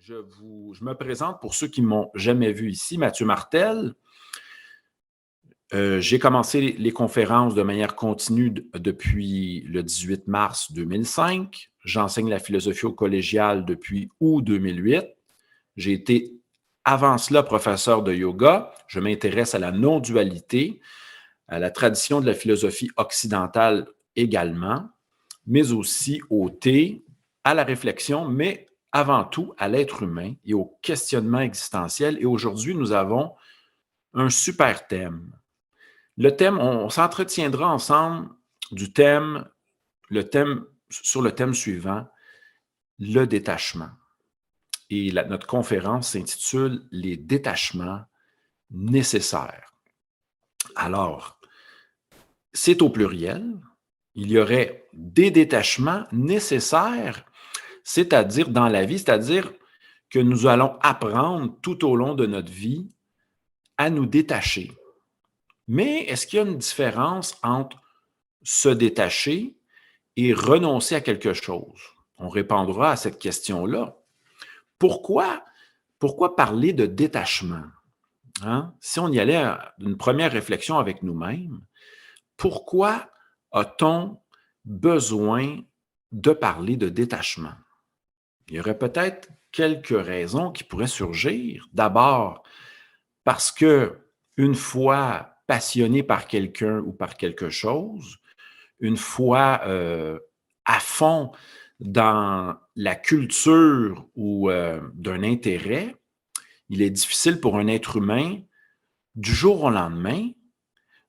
Je me présente pour ceux qui ne m'ont jamais vu ici, Mathieu Martel. J'ai commencé les conférences de manière continue depuis le 18 mars 2005. J'enseigne la philosophie au collégial depuis août 2008. J'ai été, avant cela, professeur de yoga. Je m'intéresse à la non-dualité, à la tradition de la philosophie occidentale également, mais aussi au thé, à la réflexion, mais avant tout à l'être humain et au questionnement existentiel. Et aujourd'hui, nous avons un super thème. Le thème, on s'entretiendra ensemble sur le thème suivant, le détachement. Et notre conférence s'intitule « Les détachements nécessaires ». Alors, c'est au pluriel. Il y aurait des détachements nécessaires, c'est-à-dire dans la vie, c'est-à-dire que nous allons apprendre tout au long de notre vie à nous détacher. Mais est-ce qu'il y a une différence entre se détacher et renoncer à quelque chose? On répondra à cette question-là. Pourquoi parler de détachement? Hein? Si on y allait à une première réflexion avec nous-mêmes, pourquoi a-t-on besoin de parler de détachement? Il y aurait peut-être quelques raisons qui pourraient surgir. D'abord, parce que une fois passionné par quelqu'un ou par quelque chose, une fois à fond dans la culture ou d'un intérêt, il est difficile pour un être humain, du jour au lendemain,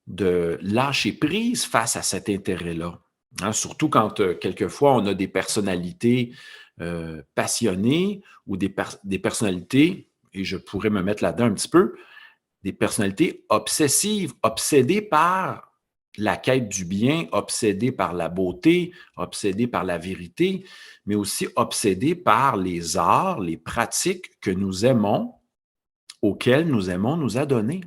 de lâcher prise face à cet intérêt-là. Hein, surtout quand quelquefois on a des personnalités passionnées ou des personnalités, et je pourrais me mettre là-dedans un petit peu, des personnalités obsessives, obsédées par la quête du bien, obsédées par la beauté, obsédées par la vérité, mais aussi obsédées par les arts, les pratiques que nous aimons, auxquelles nous aimons nous adonner.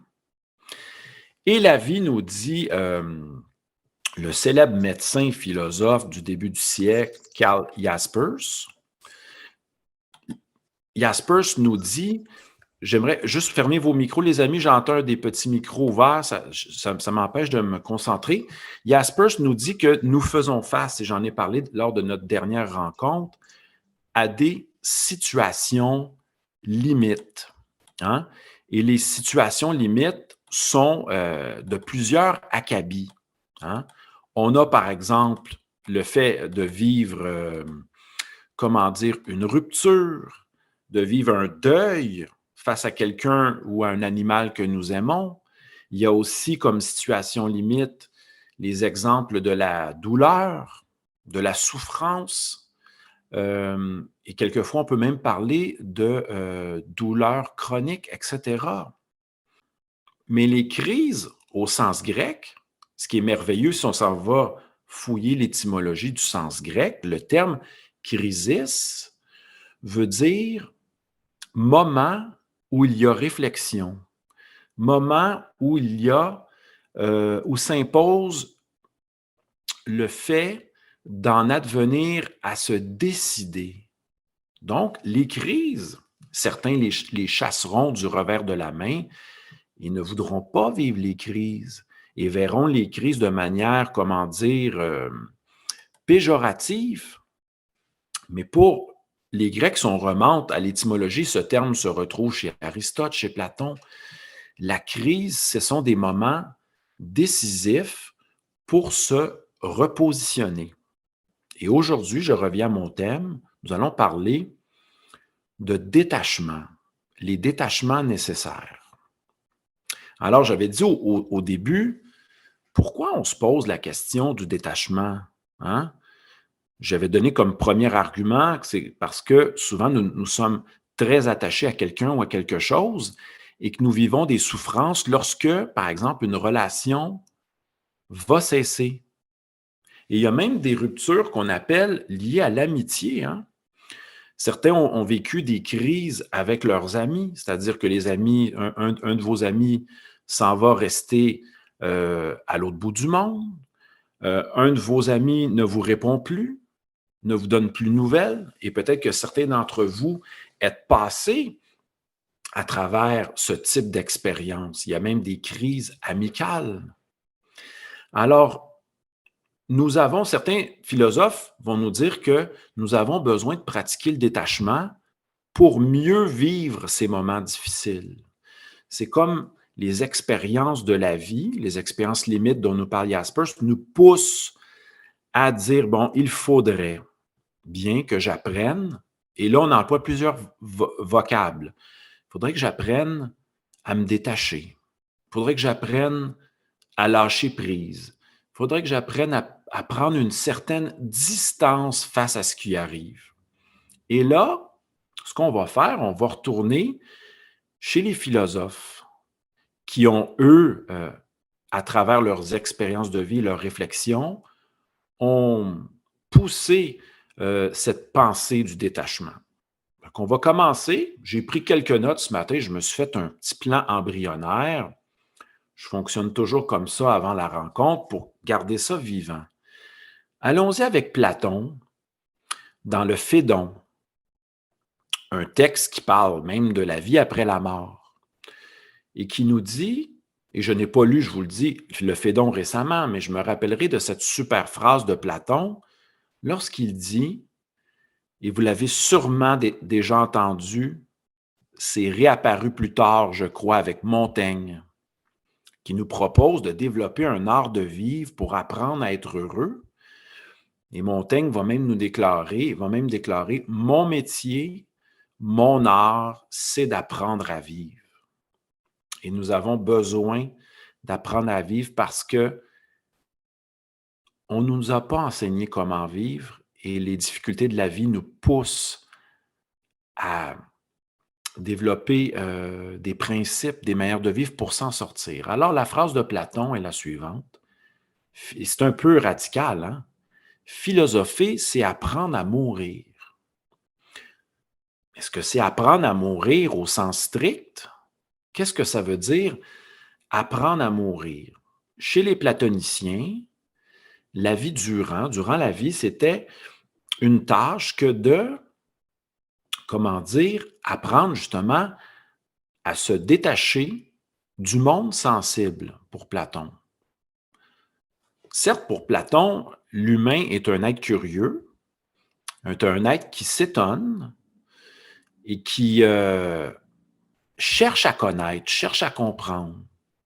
Et la vie nous dit, le célèbre médecin philosophe du début du siècle, Karl Jaspers nous dit, j'aimerais juste fermer vos micros, les amis, j'entends des petits micros ouverts, ça m'empêche de me concentrer. Jaspers nous dit que nous faisons face, et j'en ai parlé lors de notre dernière rencontre, à des situations limites. Hein? Et les situations limites sont de plusieurs acabits. Hein? On a, par exemple, le fait de vivre, une rupture, de vivre un deuil face à quelqu'un ou à un animal que nous aimons. Il y a aussi comme situation limite les exemples de la douleur, de la souffrance, et quelquefois on peut même parler de douleurs chroniques, etc. Mais les crises, au sens grec, ce qui est merveilleux si on s'en va fouiller l'étymologie du sens grec, le terme « krisis » veut dire « moment où il y a réflexion », moment où où s'impose le fait d'en advenir à se décider. Donc, les crises, certains les chasseront du revers de la main, ils ne voudront pas vivre les crises et verront les crises de manière, péjorative. Mais pour les Grecs, si on remonte à l'étymologie, ce terme se retrouve chez Aristote, chez Platon. La crise, ce sont des moments décisifs pour se repositionner. Et aujourd'hui, je reviens à mon thème, nous allons parler de détachement, les détachements nécessaires. Alors, j'avais dit au début, pourquoi on se pose la question du détachement? Hein? J'avais donné comme premier argument que c'est parce que souvent nous sommes très attachés à quelqu'un ou à quelque chose et que nous vivons des souffrances lorsque, par exemple, une relation va cesser. Et il y a même des ruptures qu'on appelle liées à l'amitié. Hein? Certains ont vécu des crises avec leurs amis, c'est-à-dire que les amis, un de vos amis s'en va rester à l'autre bout du monde. Un de vos amis ne vous répond plus, ne vous donne plus de nouvelles, et peut-être que certains d'entre vous être passé à travers ce type d'expérience. Il y a même des crises amicales. Alors, certains philosophes vont nous dire que nous avons besoin de pratiquer le détachement pour mieux vivre ces moments difficiles. C'est comme les expériences de la vie, les expériences limites dont nous parle Jaspers, nous poussent à dire, bon, il faudrait bien que j'apprenne, et là on emploie plusieurs vocables. Il faudrait que j'apprenne à me détacher. Il faudrait que j'apprenne à lâcher prise. Il faudrait que j'apprenne à prendre une certaine distance face à ce qui arrive. Et là, ce qu'on va faire, on va retourner chez les philosophes qui ont, eux, à travers leurs expériences de vie, leurs réflexions, ont poussé cette pensée du détachement. Donc, on va commencer. J'ai pris quelques notes ce matin. Je me suis fait un petit plan embryonnaire. Je fonctionne toujours comme ça avant la rencontre pour garder ça vivant. Allons-y avec Platon dans le Phédon, un texte qui parle même de la vie après la mort et qui nous dit, et je n'ai pas lu, je vous le dis, le Phédon récemment, mais je me rappellerai de cette super phrase de Platon lorsqu'il dit, et vous l'avez sûrement déjà entendu, c'est réapparu plus tard, je crois, avec Montaigne, qui nous propose de développer un art de vivre pour apprendre à être heureux. Et Montaigne va même déclarer, mon métier, mon art, c'est d'apprendre à vivre. Et nous avons besoin d'apprendre à vivre parce que on ne nous a pas enseigné comment vivre et les difficultés de la vie nous poussent à développer des principes, des manières de vivre pour s'en sortir. Alors, la phrase de Platon est la suivante. Et c'est un peu radical, hein? Philosopher, c'est apprendre à mourir. Est-ce que c'est apprendre à mourir au sens strict? Qu'est-ce que ça veut dire, apprendre à mourir? Chez les platoniciens, la vie durant la vie, c'était une tâche que de, comment dire, apprendre justement à se détacher du monde sensible pour Platon. Certes, pour Platon, l'humain est un être curieux, est un être qui s'étonne et qui cherche à connaître, cherche à comprendre,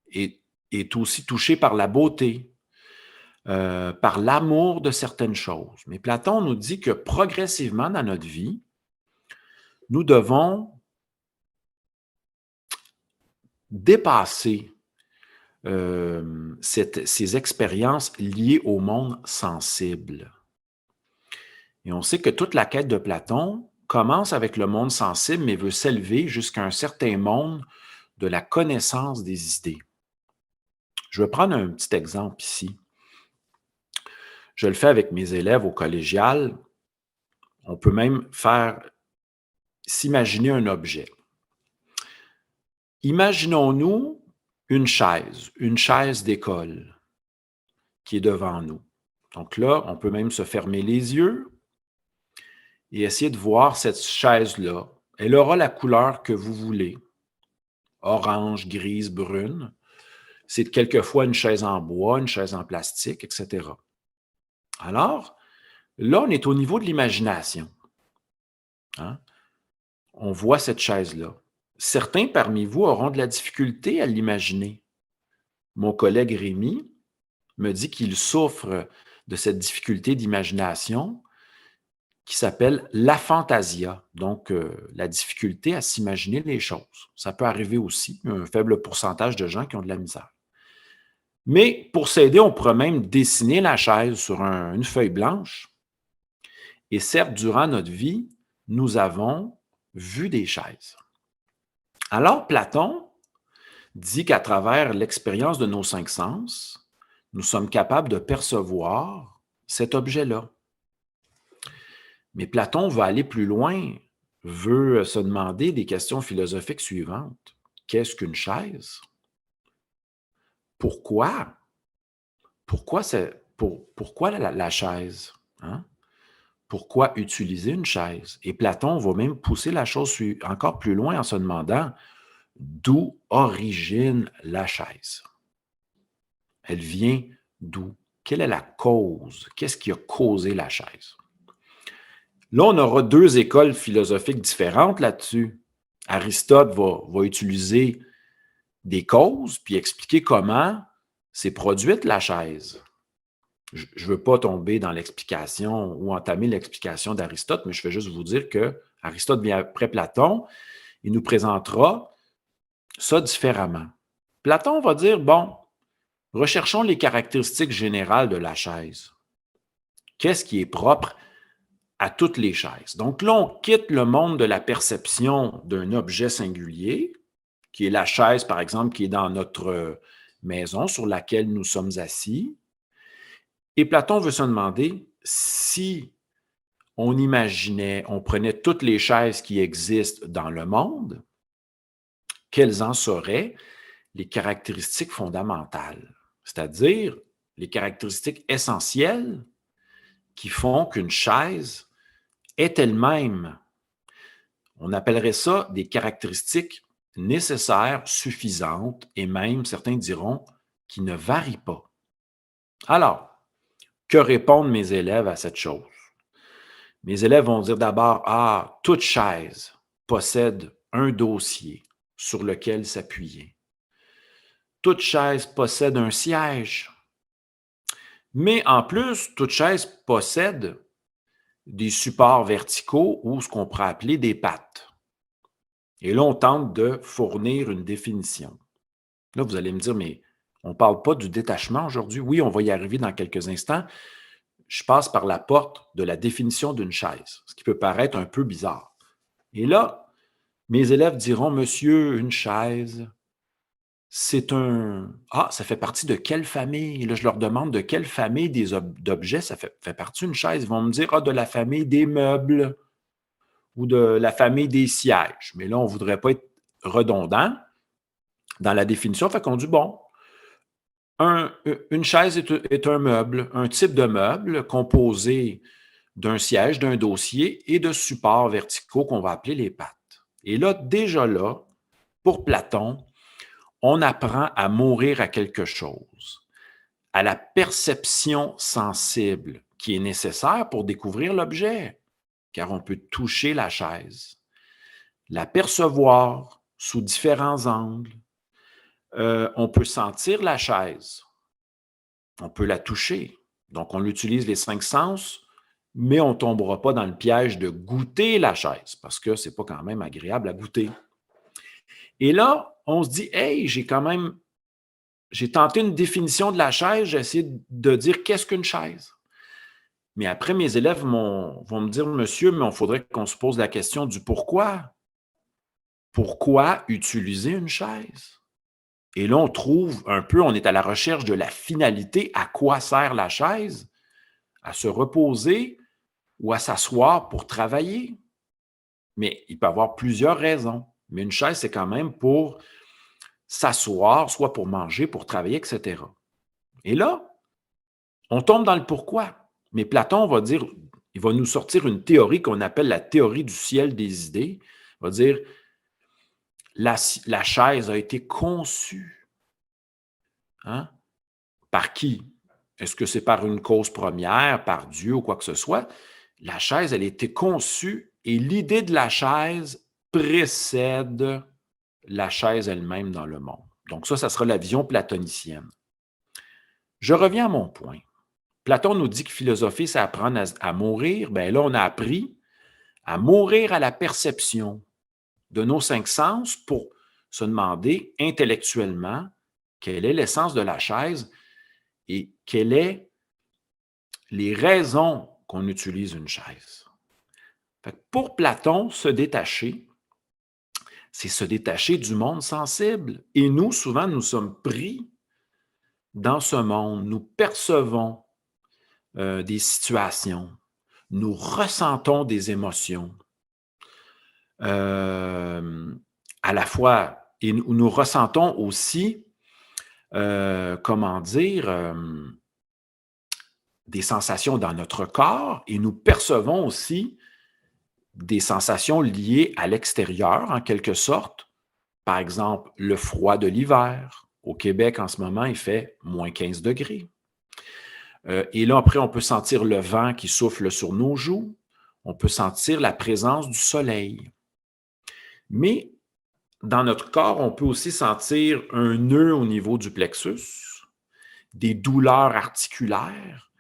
et est aussi touché par la beauté, par l'amour de certaines choses. Mais Platon nous dit que progressivement dans notre vie, nous devons dépasser ces expériences liées au monde sensible. Et on sait que toute la quête de Platon commence avec le monde sensible, mais veut s'élever jusqu'à un certain monde de la connaissance des idées. Je vais prendre un petit exemple ici. Je le fais avec mes élèves au collégial. On peut même s'imaginer un objet. Imaginons-nous une chaise d'école qui est devant nous. Donc là, on peut même se fermer les yeux et essayer de voir cette chaise-là. Elle aura la couleur que vous voulez, orange, grise, brune. C'est quelquefois une chaise en bois, une chaise en plastique, etc. Alors, là, on est au niveau de l'imagination. Hein? On voit cette chaise-là. Certains parmi vous auront de la difficulté à l'imaginer. Mon collègue Rémi me dit qu'il souffre de cette difficulté d'imagination qui s'appelle l'aphantasia, donc la difficulté à s'imaginer les choses. Ça peut arriver aussi, un faible pourcentage de gens qui ont de la misère. Mais pour s'aider, on pourrait même dessiner la chaise sur une feuille blanche. Et certes, durant notre vie, nous avons vu des chaises. Alors, Platon dit qu'à travers l'expérience de nos 5 sens, nous sommes capables de percevoir cet objet-là. Mais Platon va aller plus loin, veut se demander des questions philosophiques suivantes. Qu'est-ce qu'une chaise? Pourquoi? Pourquoi la chaise? Hein? pourquoi utiliser une chaise? Et Platon va même pousser la chose encore plus loin en se demandant d'où origine la chaise. Elle vient d'où? Quelle est la cause? Qu'est-ce qui a causé la chaise? Là, on aura deux écoles philosophiques différentes là-dessus. Aristote va utiliser des causes, puis expliquer comment s'est produite la chaise. Je ne veux pas tomber dans l'explication ou entamer l'explication d'Aristote, mais je vais juste vous dire que Aristote vient après Platon, il nous présentera ça différemment. Platon va dire, bon, recherchons les caractéristiques générales de la chaise. Qu'est-ce qui est propre à toutes les chaises? Donc là, on quitte le monde de la perception d'un objet singulier, qui est la chaise, par exemple, qui est dans notre maison sur laquelle nous sommes assis. Et Platon veut se demander si on imaginait, on prenait toutes les chaises qui existent dans le monde, quelles en seraient les caractéristiques fondamentales, c'est-à-dire les caractéristiques essentielles qui font qu'une chaise est elle-même. On appellerait ça des caractéristiques nécessaires, suffisantes et même, certains diront, qui ne varient pas. Alors, que répondent mes élèves à cette chose? Mes élèves vont dire d'abord, toute chaise possède un dossier sur lequel s'appuyer. Toute chaise possède un siège. Mais en plus, toute chaise possède des supports verticaux ou ce qu'on pourrait appeler des pattes. Et là, on tente de fournir une définition. Là, vous allez me dire, mais on ne parle pas du détachement aujourd'hui. Oui, on va y arriver dans quelques instants. Je passe par la porte de la définition d'une chaise, ce qui peut paraître un peu bizarre. Et là, mes élèves diront, monsieur, une chaise, c'est un... ça fait partie de quelle famille? Et là, je leur demande de quelle famille d'objets ça fait partie une chaise. Ils vont me dire, de la famille des meubles ou de la famille des sièges. Mais là, on ne voudrait pas être redondant dans la définition. Fait qu'on dit, bon, une chaise est un meuble, un type de meuble composé d'un siège, d'un dossier et de supports verticaux qu'on va appeler les pattes. Et là, déjà là, pour Platon, on apprend à mourir à quelque chose, à la perception sensible qui est nécessaire pour découvrir l'objet, car on peut toucher la chaise, la percevoir sous différents angles. On peut sentir la chaise, on peut la toucher. Donc, on utilise les 5 sens, mais on ne tombera pas dans le piège de goûter la chaise, parce que ce n'est pas quand même agréable à goûter. Et là, on se dit, hey, j'ai tenté une définition de la chaise, j'ai essayé de dire qu'est-ce qu'une chaise. Mais après, mes élèves vont me dire, monsieur, mais il faudrait qu'on se pose la question du pourquoi. Pourquoi utiliser une chaise? Et là, on trouve un peu, on est à la recherche de la finalité. À quoi sert la chaise? À se reposer ou à s'asseoir pour travailler. Mais il peut y avoir plusieurs raisons. Mais une chaise, c'est quand même pour s'asseoir, soit pour manger, pour travailler, etc. Et là, on tombe dans le pourquoi. Mais Platon va dire, il va nous sortir une théorie qu'on appelle la théorie du ciel des idées. Il va dire, la chaise a été conçue. Hein? Par qui? Est-ce que c'est par une cause première, par Dieu ou quoi que ce soit? La chaise, elle a été conçue et l'idée de la chaise précède la chaise elle-même dans le monde. Donc ça sera la vision platonicienne. Je reviens à mon point. Platon nous dit que philosopher, c'est apprendre à mourir. Bien là, on a appris à mourir à la perception de nos 5 sens pour se demander intellectuellement quelle est l'essence de la chaise et quelles sont les raisons qu'on utilise une chaise. Fait que pour Platon, se détacher, c'est se détacher du monde sensible. Et nous, souvent, nous sommes pris dans ce monde. Nous percevons des situations. Nous ressentons des émotions. À la fois, et nous ressentons aussi, des sensations dans notre corps et nous percevons aussi des sensations liées à l'extérieur, en quelque sorte. Par exemple, le froid de l'hiver. Au Québec, en ce moment, il fait moins 15 degrés. Et là, après, on peut sentir le vent qui souffle sur nos joues. On peut sentir la présence du soleil. Mais dans notre corps, on peut aussi sentir un nœud au niveau du plexus, des douleurs articulaires,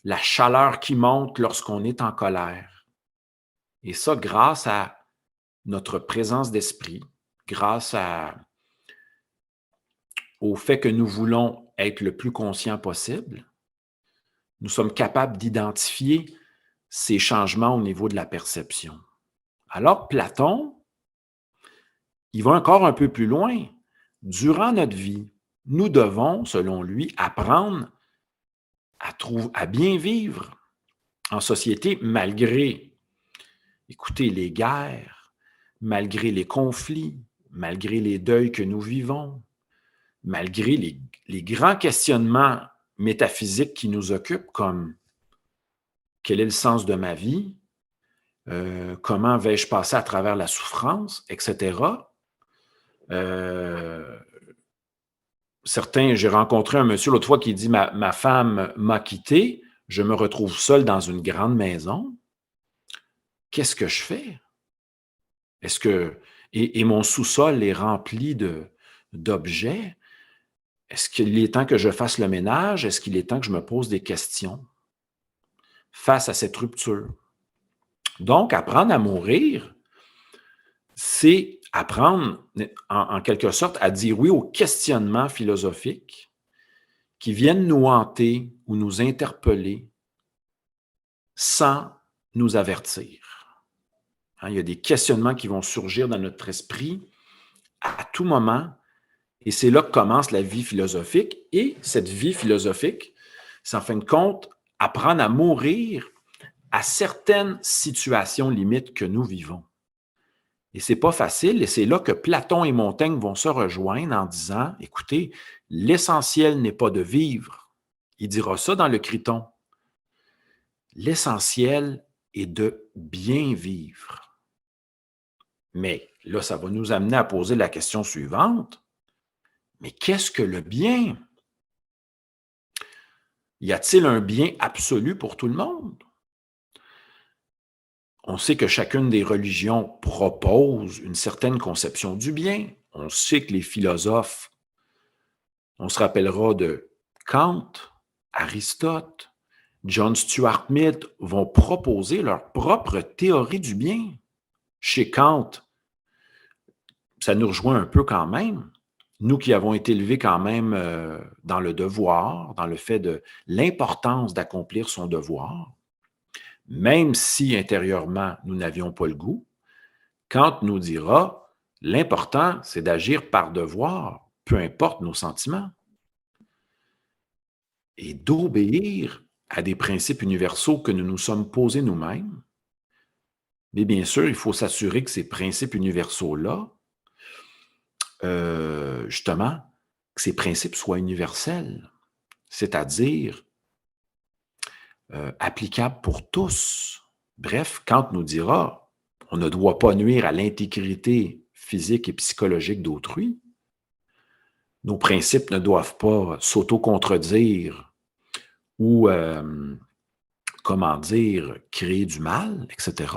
la chaleur qui monte lorsqu'on est en colère. Et ça, grâce à notre présence d'esprit, grâce au fait que nous voulons être le plus conscient possible, nous sommes capables d'identifier ces changements au niveau de la perception. Alors, Platon, il va encore un peu plus loin. Durant notre vie, nous devons, selon lui, apprendre à bien vivre en société malgré, écoutez, les guerres, malgré les conflits, malgré les deuils que nous vivons, malgré les grands questionnements métaphysiques qui nous occupent, comme quel est le sens de ma vie, comment vais-je passer à travers la souffrance, etc. J'ai rencontré un monsieur l'autre fois qui dit ma femme m'a quitté, je me retrouve seul dans une grande maison. Qu'est-ce que je fais? Est-ce que et mon sous-sol est rempli d'objets? Est-ce qu'il est temps que je fasse le ménage? Est-ce qu'il est temps que je me pose des questions face à cette rupture? Donc, apprendre à mourir, c'est apprendre, en quelque sorte, à dire oui aux questionnements philosophiques qui viennent nous hanter ou nous interpeller sans nous avertir. Il y a des questionnements qui vont surgir dans notre esprit à tout moment, et c'est là que commence la vie philosophique. Et cette vie philosophique, c'est en fin de compte apprendre à mourir à certaines situations limites que nous vivons. Et c'est pas facile, et c'est là que Platon et Montaigne vont se rejoindre en disant, écoutez, l'essentiel n'est pas de vivre. Il dira ça dans le Criton. L'essentiel est de bien vivre. Mais là, ça va nous amener à poser la question suivante. Mais qu'est-ce que le bien? Y a-t-il un bien absolu pour tout le monde? On sait que chacune des religions propose une certaine conception du bien. On sait que les philosophes, on se rappellera de Kant, Aristote, John Stuart Mill, vont proposer leur propre théorie du bien. Chez Kant, ça nous rejoint un peu quand même. Nous qui avons été élevés quand même dans le devoir, dans le fait de l'importance d'accomplir son devoir, même si intérieurement nous n'avions pas le goût, Kant nous dira, l'important, c'est d'agir par devoir, peu importe nos sentiments, et d'obéir à des principes universaux que nous nous sommes posés nous-mêmes. Mais bien sûr, il faut s'assurer que ces principes universaux-là, justement, que ces principes soient universels, c'est-à-dire applicables pour tous. Bref, Kant nous dira, on ne doit pas nuire à l'intégrité physique et psychologique d'autrui. Nos principes ne doivent pas s'auto-contredire ou, créer du mal, etc.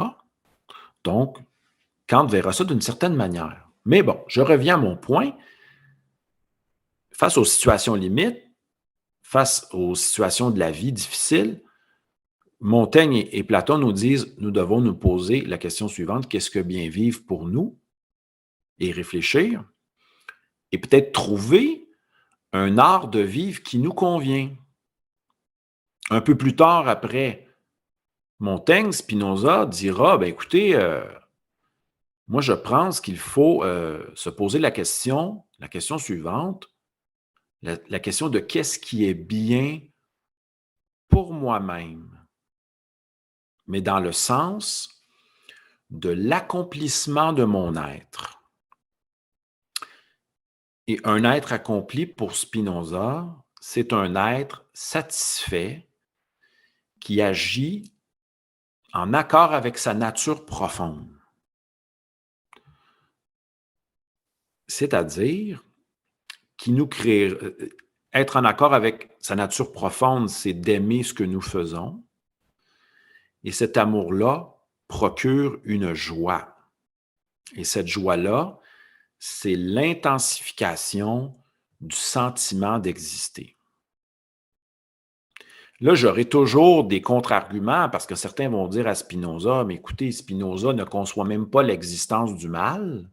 Donc, Kant verra ça d'une certaine manière. Mais bon, je reviens à mon point. Face aux situations limites, face aux situations de la vie difficiles, Montaigne et Platon nous disent, nous devons nous poser la question suivante, qu'est-ce que bien vivre pour nous? Et réfléchir, et peut-être trouver un art de vivre qui nous convient. Un peu plus tard, après Montaigne, Spinoza dira, ben écoutez, moi je pense qu'il faut se poser la question suivante, la question de qu'est-ce qui est bien pour moi-même, mais dans le sens de l'accomplissement de mon être. Et un être accompli pour Spinoza, c'est un être satisfait qui agit en accord avec sa nature profonde. C'est-à-dire qui nous crée. Être en accord avec sa nature profonde, c'est d'aimer ce que nous faisons. Et cet amour-là procure une joie. Et cette joie-là, c'est l'intensification du sentiment d'exister. Là, j'aurai toujours des contre-arguments parce que certains vont dire à Spinoza, mais écoutez, Spinoza ne conçoit même pas l'existence du mal,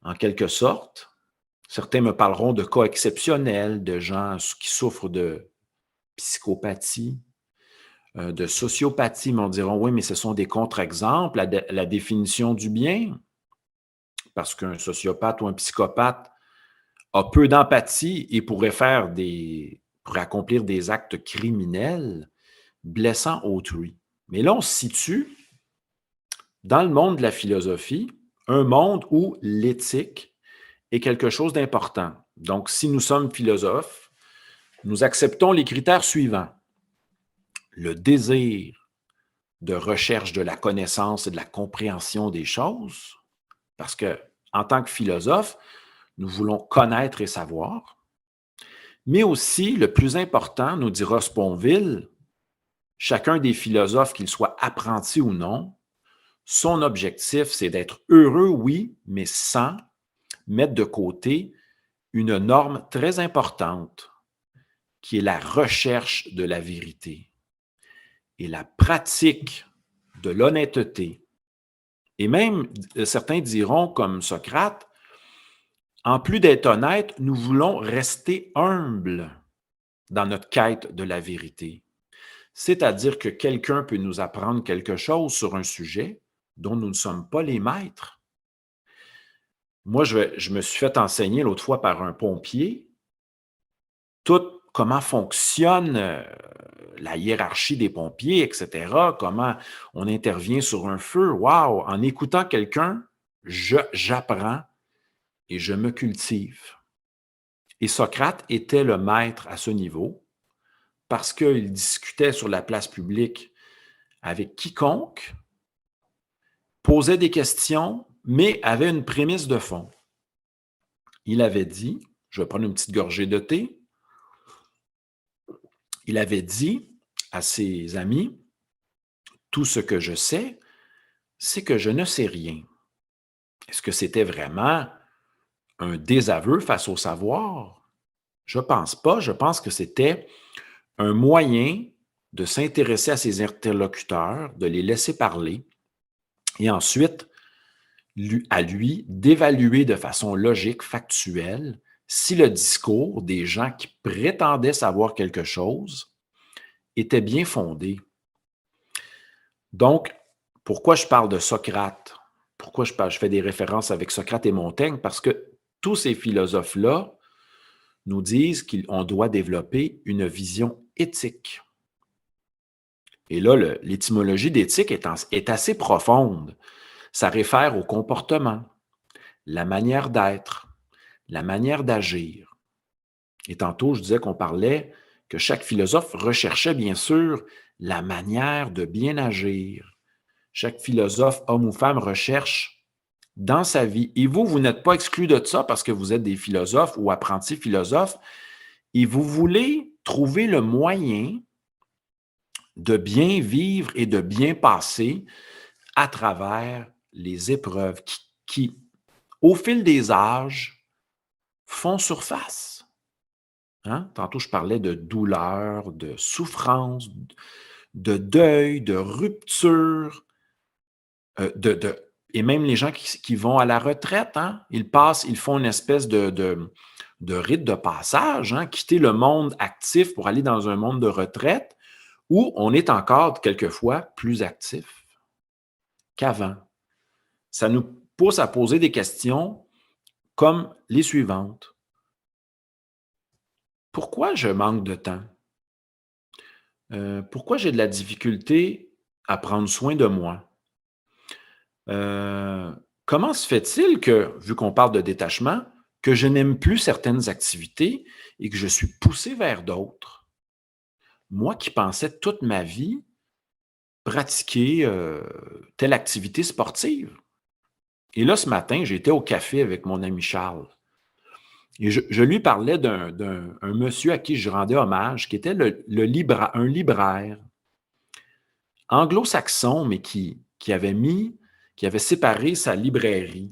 en quelque sorte. Certains me parleront de cas exceptionnels, de gens qui souffrent de psychopathie, de sociopathie, mais on diront, oui, mais ce sont des contre-exemples à la définition du bien, parce qu'un sociopathe ou un psychopathe a peu d'empathie et pourrait accomplir des actes criminels blessant autrui. Mais là, on se situe dans le monde de la philosophie, un monde où l'éthique est quelque chose d'important. Donc, si nous sommes philosophes, nous acceptons les critères suivants. Le désir de recherche de la connaissance et de la compréhension des choses, parce que en tant que philosophe, nous voulons connaître et savoir, mais aussi, le plus important, nous dira Sponville, chacun des philosophes, qu'il soit apprenti ou non, son objectif, c'est d'être heureux, oui, mais sans mettre de côté une norme très importante, qui est la recherche de la vérité et la pratique de l'honnêteté. Et même, certains diront, comme Socrate, en plus d'être honnête, nous voulons rester humbles dans notre quête de la vérité. C'est-à-dire que quelqu'un peut nous apprendre quelque chose sur un sujet dont nous ne sommes pas les maîtres. Moi, je me suis fait enseigner l'autre fois par un pompier comment fonctionne la hiérarchie des pompiers, etc., comment on intervient sur un feu. Wow! En écoutant quelqu'un, j'apprends et je me cultive. Et Socrate était le maître à ce niveau parce qu'il discutait sur la place publique avec quiconque, posait des questions, mais avait une prémisse de fond. Il avait dit, je vais prendre une petite gorgée de thé, il avait dit à ses amis, tout ce que je sais, c'est que je ne sais rien. Est-ce que c'était vraiment un désaveu face au savoir? Je ne pense pas. Je pense que c'était un moyen de s'intéresser à ses interlocuteurs, de les laisser parler et ensuite à lui d'évaluer de façon logique, factuelle, si le discours des gens qui prétendaient savoir quelque chose était bien fondé. Donc, pourquoi je parle de Socrate? Pourquoi je fais des références avec Socrate et Montaigne? Parce que tous ces philosophes-là nous disent qu'on doit développer une vision éthique. Et là, l'étymologie d'éthique est assez profonde. Ça réfère au comportement, la manière d'être, la manière d'agir. Et tantôt, je disais qu'on parlait que chaque philosophe recherchait bien sûr la manière de bien agir. Chaque philosophe, homme ou femme, recherche dans sa vie. Et vous n'êtes pas exclus de ça parce que vous êtes des philosophes ou apprentis philosophes et vous voulez trouver le moyen de bien vivre et de bien passer à travers les épreuves qui, au fil des âges, font surface. Hein? Tantôt, je parlais de douleur, de souffrance, de deuil, de rupture, et même les gens qui vont à la retraite, hein? Ils font une espèce de rite de passage, hein? Quitter le monde actif pour aller dans un monde de retraite où on est encore quelquefois plus actif qu'avant. Ça nous pousse à poser des questions comme les suivantes. Pourquoi je manque de temps? Pourquoi j'ai de la difficulté à prendre soin de moi? Comment se fait-il que, vu qu'on parle de détachement, que je n'aime plus certaines activités et que je suis poussé vers d'autres? Moi qui pensais toute ma vie pratiquer telle activité sportive. Et là, ce matin, j'étais au café avec mon ami Charles. Et je lui parlais d'un un monsieur à qui je rendais hommage, qui était un libraire anglo-saxon, mais qui avait séparé sa librairie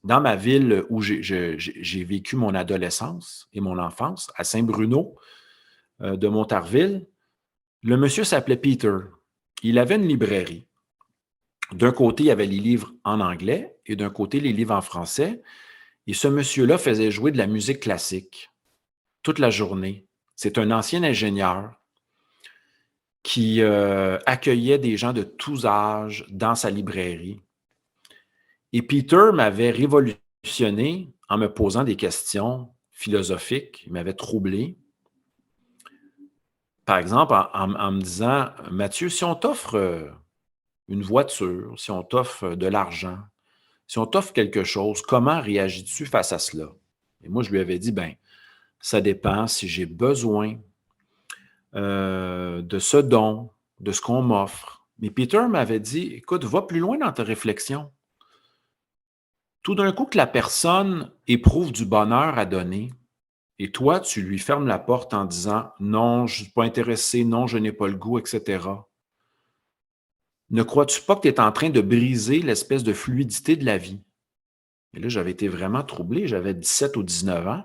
dans ma ville où j'ai vécu mon adolescence et mon enfance, à Saint-Bruno de Montarville. Le monsieur s'appelait Peter. Il avait une librairie. D'un côté, il y avait les livres en anglais et d'un côté, les livres en français. Et ce monsieur-là faisait jouer de la musique classique toute la journée. C'est un ancien ingénieur qui accueillait des gens de tous âges dans sa librairie. Et Peter m'avait révolutionné en me posant des questions philosophiques. Il m'avait troublé. Par exemple, en me disant, Mathieu, si on t'offre une voiture, si on t'offre de l'argent, si on t'offre quelque chose, comment réagis-tu face à cela? Et moi, je lui avais dit, ben, ça dépend si j'ai besoin de ce don, de ce qu'on m'offre. Mais Peter m'avait dit, écoute, va plus loin dans ta réflexion. Tout d'un coup que la personne éprouve du bonheur à donner, et toi, tu lui fermes la porte en disant, non, je ne suis pas intéressé, non, je n'ai pas le goût, etc. Ne crois-tu pas que tu es en train de briser l'espèce de fluidité de la vie? Et là, j'avais été vraiment troublé, j'avais 17 ou 19 ans.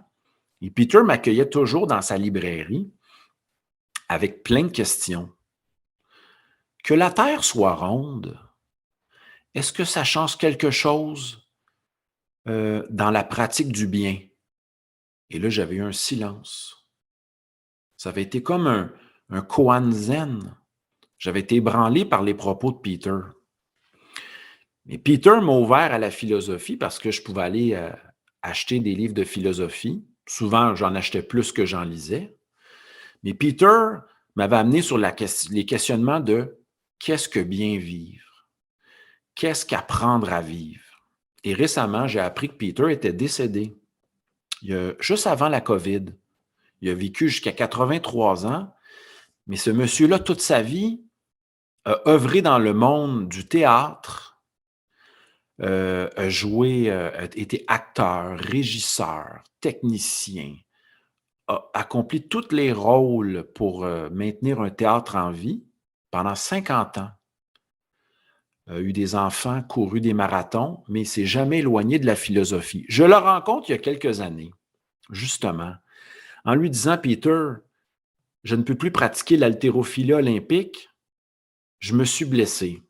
Et Peter m'accueillait toujours dans sa librairie avec plein de questions. Que la Terre soit ronde, est-ce que ça change quelque chose dans la pratique du bien? Et là, j'avais eu un silence. Ça avait été comme un koan zen. J'avais été ébranlé par les propos de Peter. Mais Peter m'a ouvert à la philosophie parce que je pouvais aller acheter des livres de philosophie. Souvent, j'en achetais plus que j'en lisais. Mais Peter m'avait amené sur les questionnements de qu'est-ce que bien vivre? Qu'est-ce qu'apprendre à vivre? Et récemment, j'ai appris que Peter était décédé juste avant la COVID. Il a vécu jusqu'à 83 ans, mais ce monsieur-là, toute sa vie, a œuvré dans le monde du théâtre, a joué, a été acteur, régisseur, technicien, a accompli tous les rôles pour maintenir un théâtre en vie pendant 50 ans. A eu des enfants, couru des marathons, mais il ne s'est jamais éloigné de la philosophie. Je le rencontre il y a quelques années, justement, en lui disant, Peter, je ne peux plus pratiquer l'haltérophilie olympique, je me suis blessé.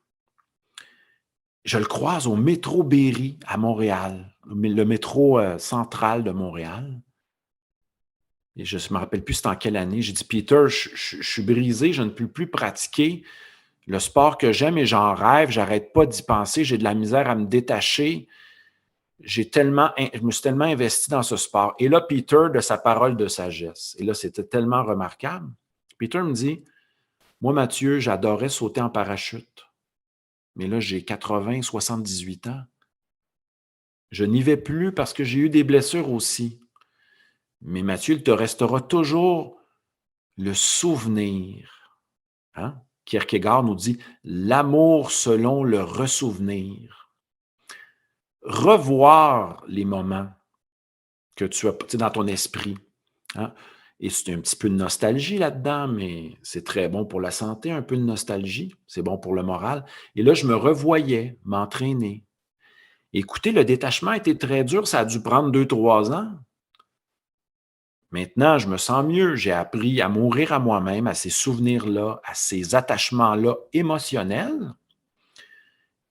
Je le croise au métro Berry à Montréal, le métro central de Montréal. Et je ne me rappelle plus c'était en quelle année. J'ai dit, Peter, je suis brisé, je ne peux plus pratiquer le sport que j'aime et j'en rêve, j'arrête pas d'y penser, j'ai de la misère à me détacher. Je me suis tellement investi dans ce sport. Et là, Peter, de sa parole de sagesse, et là, c'était tellement remarquable. Peter me dit, moi, Mathieu, j'adorais sauter en parachute. Mais là, j'ai 80, 78 ans. Je n'y vais plus parce que j'ai eu des blessures aussi. Mais Mathieu, il te restera toujours le souvenir. Hein? Kierkegaard nous dit l'amour selon le ressouvenir. Revoir les moments que tu as dans ton esprit. Hein? Et c'est un petit peu de nostalgie là-dedans, mais c'est très bon pour la santé, un peu de nostalgie. C'est bon pour le moral. Et là, je me revoyais m'entraîner. Écoutez, le détachement a été très dur. Ça a dû prendre 2-3 ans. Maintenant, je me sens mieux. J'ai appris à mourir à moi-même, à ces souvenirs-là, à ces attachements-là émotionnels.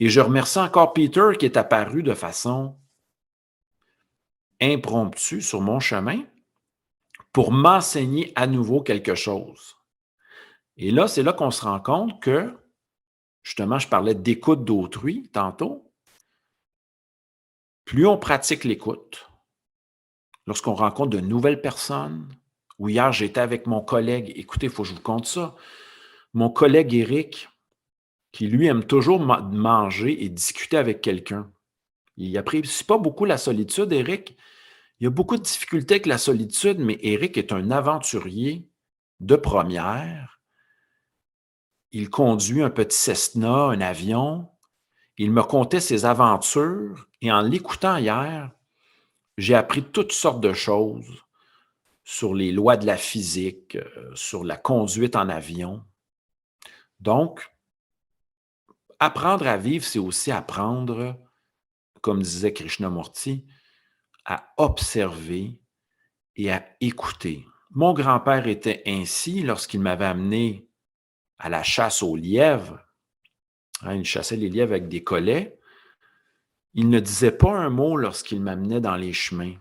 Et je remercie encore Peter qui est apparu de façon impromptue sur mon chemin pour m'enseigner à nouveau quelque chose. Et là, c'est là qu'on se rend compte que, justement, je parlais d'écoute d'autrui tantôt. Plus on pratique l'écoute, lorsqu'on rencontre de nouvelles personnes, ou hier, j'étais avec mon collègue, écoutez, il faut que je vous conte ça. Mon collègue Éric, qui lui aime toujours manger et discuter avec quelqu'un. Il n'apprécie pas beaucoup la solitude, Éric. Il a beaucoup de difficultés avec la solitude, mais Éric est un aventurier de première. Il conduit un petit Cessna, un avion. Il me contait ses aventures et en l'écoutant hier, j'ai appris toutes sortes de choses sur les lois de la physique, sur la conduite en avion. Donc, apprendre à vivre, c'est aussi apprendre, comme disait Krishnamurti, à observer et à écouter. Mon grand-père était ainsi lorsqu'il m'avait amené à la chasse aux lièvres. Hein, il chassait les lièvres avec des collets. Il ne disait pas un mot lorsqu'il m'amenait dans les chemins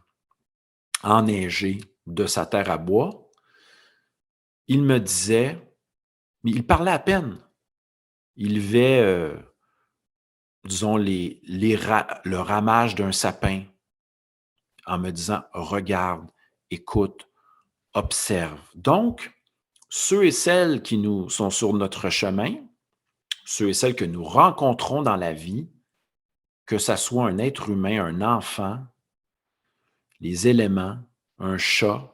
enneigés de sa terre à bois. Il me disait, mais il parlait à peine. Il levait, disons, le ramage d'un sapin en me disant, regarde, écoute, observe. Donc, ceux et celles qui nous sont sur notre chemin, ceux et celles que nous rencontrons dans la vie, que ça soit un être humain, un enfant, les éléments, un chat,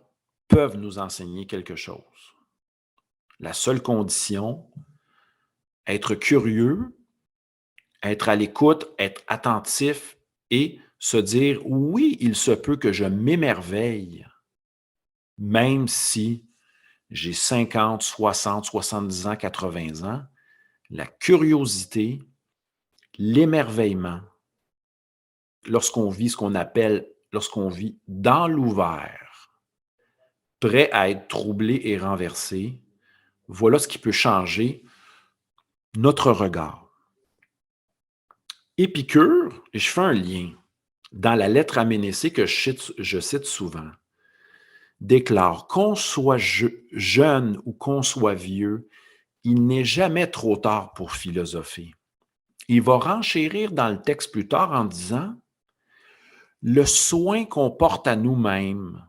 peuvent nous enseigner quelque chose. La seule condition, être curieux, être à l'écoute, être attentif et se dire, oui, il se peut que je m'émerveille, même si j'ai 50, 60, 70 ans, 80 ans. La curiosité, l'émerveillement, lorsqu'on vit ce qu'on appelle, lorsqu'on vit dans l'ouvert, prêt à être troublé et renversé, voilà ce qui peut changer notre regard. Épicure, et je fais un lien, dans la lettre à Ménécée que je cite souvent, déclare qu'on soit jeune ou qu'on soit vieux, il n'est jamais trop tard pour philosopher. Il va renchérir dans le texte plus tard en disant le soin qu'on porte à nous-mêmes,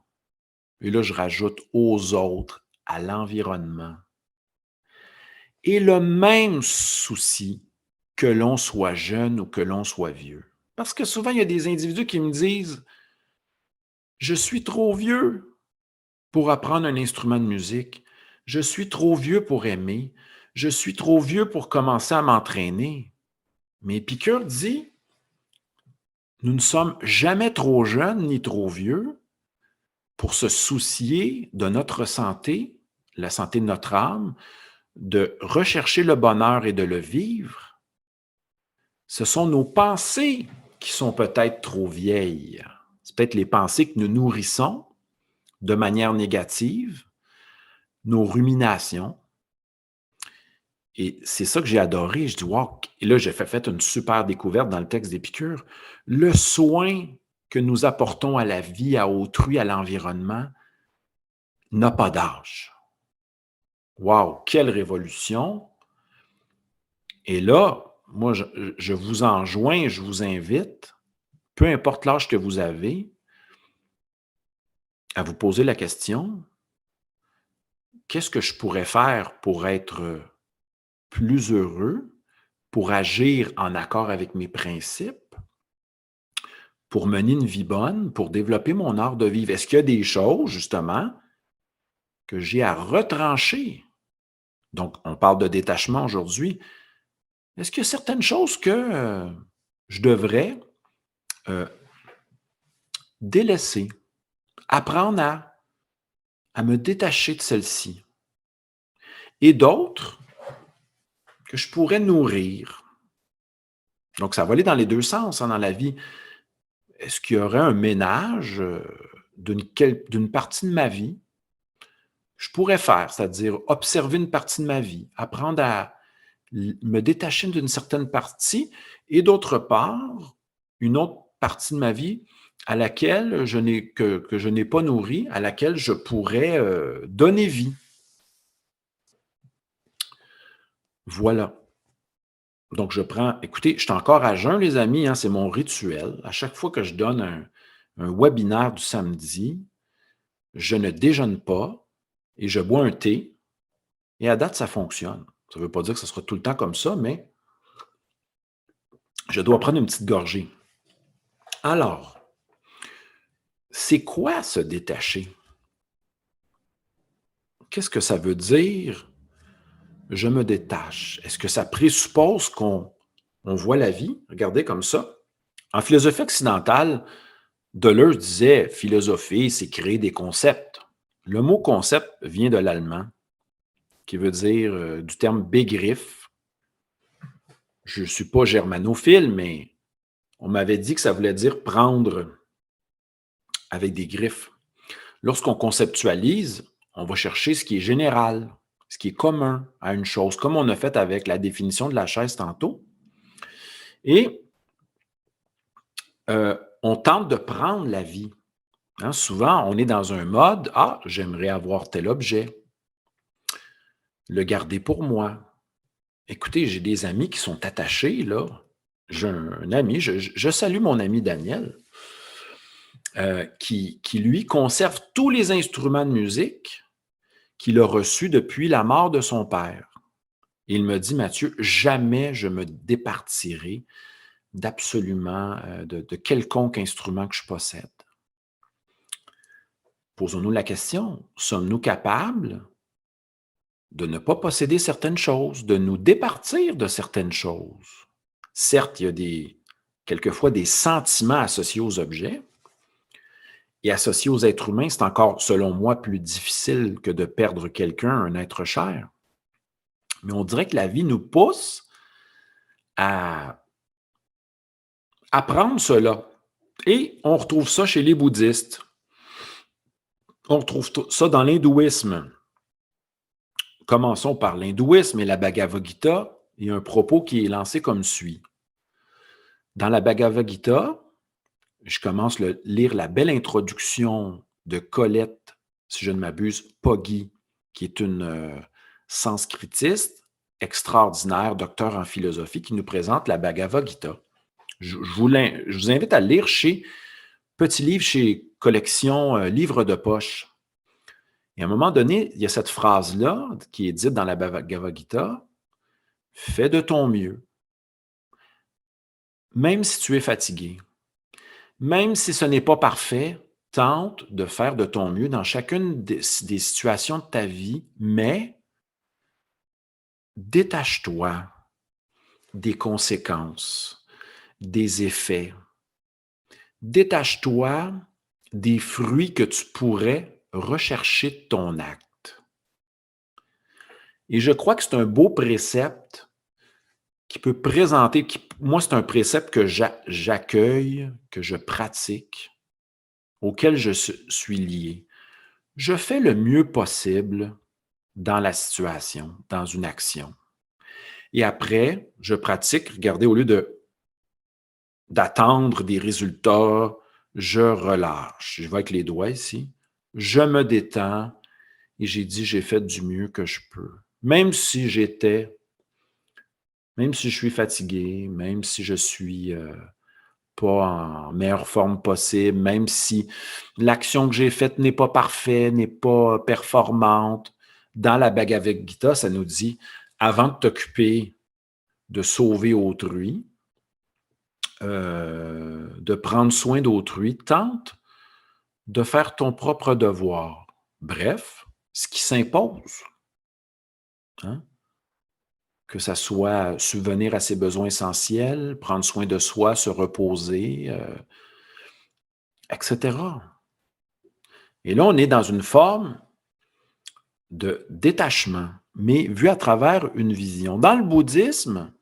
et là je rajoute aux autres, à l'environnement, et le même souci que l'on soit jeune ou que l'on soit vieux. Parce que souvent, il y a des individus qui me disent « Je suis trop vieux pour apprendre un instrument de musique. Je suis trop vieux pour aimer. Je suis trop vieux pour commencer à m'entraîner. » Mais Épicure dit « Nous ne sommes jamais trop jeunes ni trop vieux pour se soucier de notre santé, la santé de notre âme, de rechercher le bonheur et de le vivre. Ce sont nos pensées qui sont peut-être trop vieilles. C'est peut-être les pensées que nous nourrissons de manière négative, nos ruminations. Et c'est ça que j'ai adoré. Je dis, wow, et là, j'ai fait une super découverte dans le texte d'Épicure. Le soin que nous apportons à la vie, à autrui, à l'environnement, n'a pas d'âge. Wow, quelle révolution! Et là, moi, je vous enjoins, je vous invite, peu importe l'âge que vous avez, à vous poser la question, qu'est-ce que je pourrais faire pour être plus heureux, pour agir en accord avec mes principes, pour mener une vie bonne, pour développer mon art de vivre? Est-ce qu'il y a des choses, justement, que j'ai à retrancher? Donc, on parle de détachement aujourd'hui. Est-ce qu'il y a certaines choses que je devrais délaisser, apprendre à me détacher de celle-ci? Et d'autres que je pourrais nourrir. Donc, ça va aller dans les deux sens dans la vie. Est-ce qu'il y aurait un ménage d'une partie de ma vie que je pourrais faire, c'est-à-dire observer une partie de ma vie, apprendre à me détacher d'une certaine partie et d'autre part, une autre partie de ma vie à laquelle que je n'ai pas nourri, à laquelle je pourrais donner vie. Voilà. Donc, écoutez, je suis encore à jeun, les amis, hein, c'est mon rituel. À chaque fois que je donne un webinaire du samedi, je ne déjeune pas et je bois un thé. Et à date, ça fonctionne. Ça ne veut pas dire que ce sera tout le temps comme ça, mais je dois prendre une petite gorgée. Alors, c'est quoi se détacher? qu'est-ce que ça veut dire? Je me détache. Est-ce que ça présuppose qu'on voit la vie? Regardez comme ça. En philosophie occidentale, Deleuze disait philosopher, c'est créer des concepts. Le mot concept vient de l'allemand, qui veut dire du terme Begriff. Je ne suis pas germanophile, mais on m'avait dit que ça voulait dire prendre avec des griffes. Lorsqu'on conceptualise, on va chercher ce qui est général, ce qui est commun à une chose, comme on a fait avec la définition de la chaise tantôt. Et on tente de prendre la vie. Hein, souvent, on est dans un mode « Ah, j'aimerais avoir tel objet, le garder pour moi. » Écoutez, j'ai des amis qui sont attachés, là. J'ai un ami, je salue mon ami Daniel, qui, lui, conserve tous les instruments de musique qu'il a reçus depuis la mort de son père. Et il me dit, Mathieu, jamais je me départirai d'absolument, de quelconque instrument que je possède. Posons-nous la question, sommes-nous capables de ne pas posséder certaines choses, de nous départir de certaines choses? Certes, il y a quelquefois des sentiments associés aux objets, et associés aux êtres humains, c'est encore, selon moi, plus difficile que de perdre quelqu'un, un être cher. Mais on dirait que la vie nous pousse à apprendre cela. Et on retrouve ça chez les bouddhistes. On retrouve ça dans l'hindouisme. Commençons par l'hindouisme et la Bhagavad Gita. Il y a un propos qui est lancé comme suit. Dans la Bhagavad Gita, je commence à lire la belle introduction de Colette, si je ne m'abuse, Poggi, qui est une sanskritiste extraordinaire, docteur en philosophie, qui nous présente la Bhagavad Gita. Je vous invite à le lire chez Petit Livre, chez Collection Livres de poche. Et à un moment donné, il y a cette phrase-là qui est dite dans la Bhagavad Gita, « Fais de ton mieux, même si tu es fatigué. Même si ce n'est pas parfait, tente de faire de ton mieux dans chacune des situations de ta vie, mais détache-toi des conséquences, des effets. Détache-toi des fruits que tu pourrais rechercher de ton acte. » Et je crois que c'est un beau précepte qui peut présenter, moi c'est un précepte que j'accueille, que je pratique, auquel je suis lié. Je fais le mieux possible dans la situation, dans une action. Et après, je pratique, regardez, au lieu d'attendre des résultats, je relâche. Je vais avec les doigts ici. Je me détends et j'ai dit, j'ai fait du mieux que je peux. Même si je suis fatigué, même si je suis pas en meilleure forme possible, même si l'action que j'ai faite n'est pas parfaite, n'est pas performante. Dans la Bhagavad Gita, ça nous dit, avant de t'occuper de sauver autrui, de prendre soin d'autrui, tente de faire ton propre devoir. Bref, ce qui s'impose. Hein? Que ça soit subvenir à ses besoins essentiels, prendre soin de soi, se reposer, etc. Et là, on est dans une forme de détachement, mais vu à travers une vision. Dans le bouddhisme,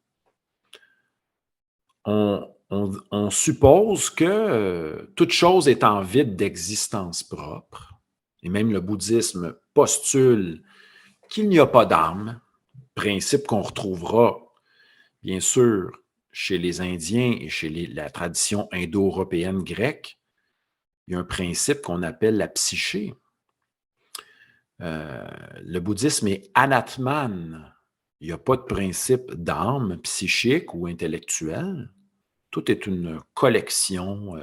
on suppose que toute chose est en vide d'existence propre, et même le bouddhisme postule qu'il n'y a pas d'âme, principe qu'on retrouvera, bien sûr, chez les Indiens et chez la tradition indo-européenne grecque. Il y a un principe qu'on appelle la psyché. Le bouddhisme est anatman. Il n'y a pas de principe d'âme psychique ou intellectuelle. Tout est une collection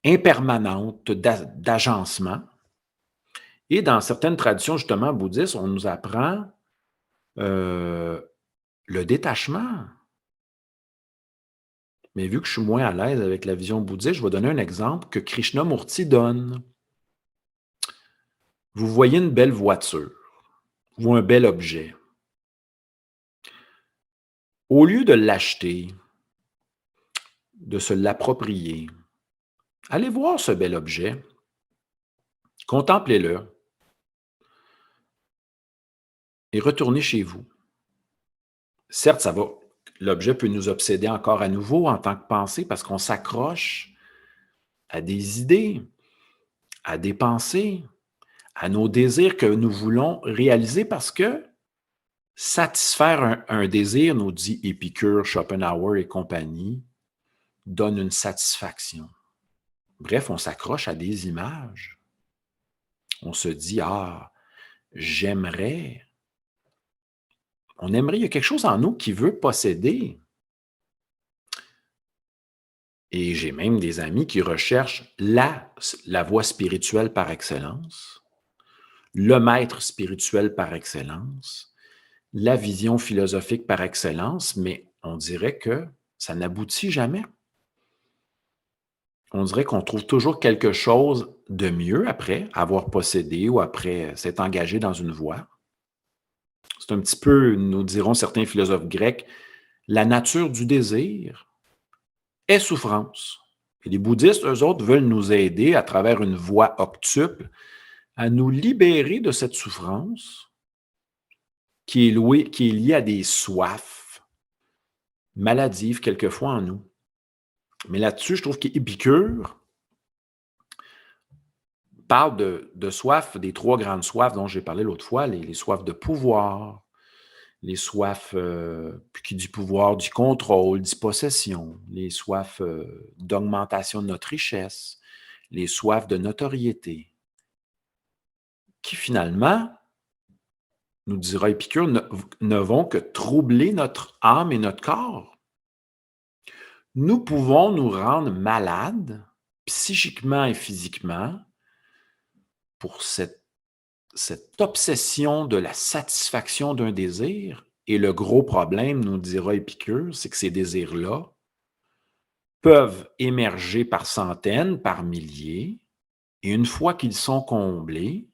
impermanente d'agencement. Et dans certaines traditions, justement, bouddhistes, on nous apprend le détachement. Mais vu que je suis moins à l'aise avec la vision bouddhiste, je vais donner un exemple que Krishnamurti donne. Vous voyez une belle voiture ou un bel objet. Au lieu de l'acheter, de se l'approprier, allez voir ce bel objet, contemplez-le et retournez chez vous. Certes, l'objet peut nous obséder encore à nouveau en tant que pensée parce qu'on s'accroche à des idées, à des pensées, à nos désirs que nous voulons réaliser parce que satisfaire un désir, nous dit Épicure, Schopenhauer et compagnie, donne une satisfaction. Bref, on s'accroche à des images. On se dit, ah, j'aimerais. On aimerait, il y a quelque chose en nous qui veut posséder. Et j'ai même des amis qui recherchent la voie spirituelle par excellence, le maître spirituel par excellence, la vision philosophique par excellence, mais on dirait que ça n'aboutit jamais. On dirait qu'on trouve toujours quelque chose de mieux après avoir possédé ou après s'être engagé dans une voie. C'est un petit peu, nous diront certains philosophes grecs, la nature du désir est souffrance. Et les bouddhistes, eux autres, veulent nous aider à travers une voie octuple à nous libérer de cette souffrance qui est liée à des soifs maladives quelquefois en nous. Mais là-dessus, je trouve qu'Épicure parle de soif, des trois grandes soifs dont j'ai parlé l'autre fois, les soifs de pouvoir, les soifs du pouvoir, du contrôle, du possession, les soifs d'augmentation de notre richesse, les soifs de notoriété, qui finalement, nous dira Épicure, ne vont que troubler notre âme et notre corps. Nous pouvons nous rendre malades, psychiquement et physiquement, pour cette obsession de la satisfaction d'un désir. Et le gros problème, nous dira Épicure, c'est que ces désirs-là peuvent émerger par centaines, par milliers, et une fois qu'ils sont comblés,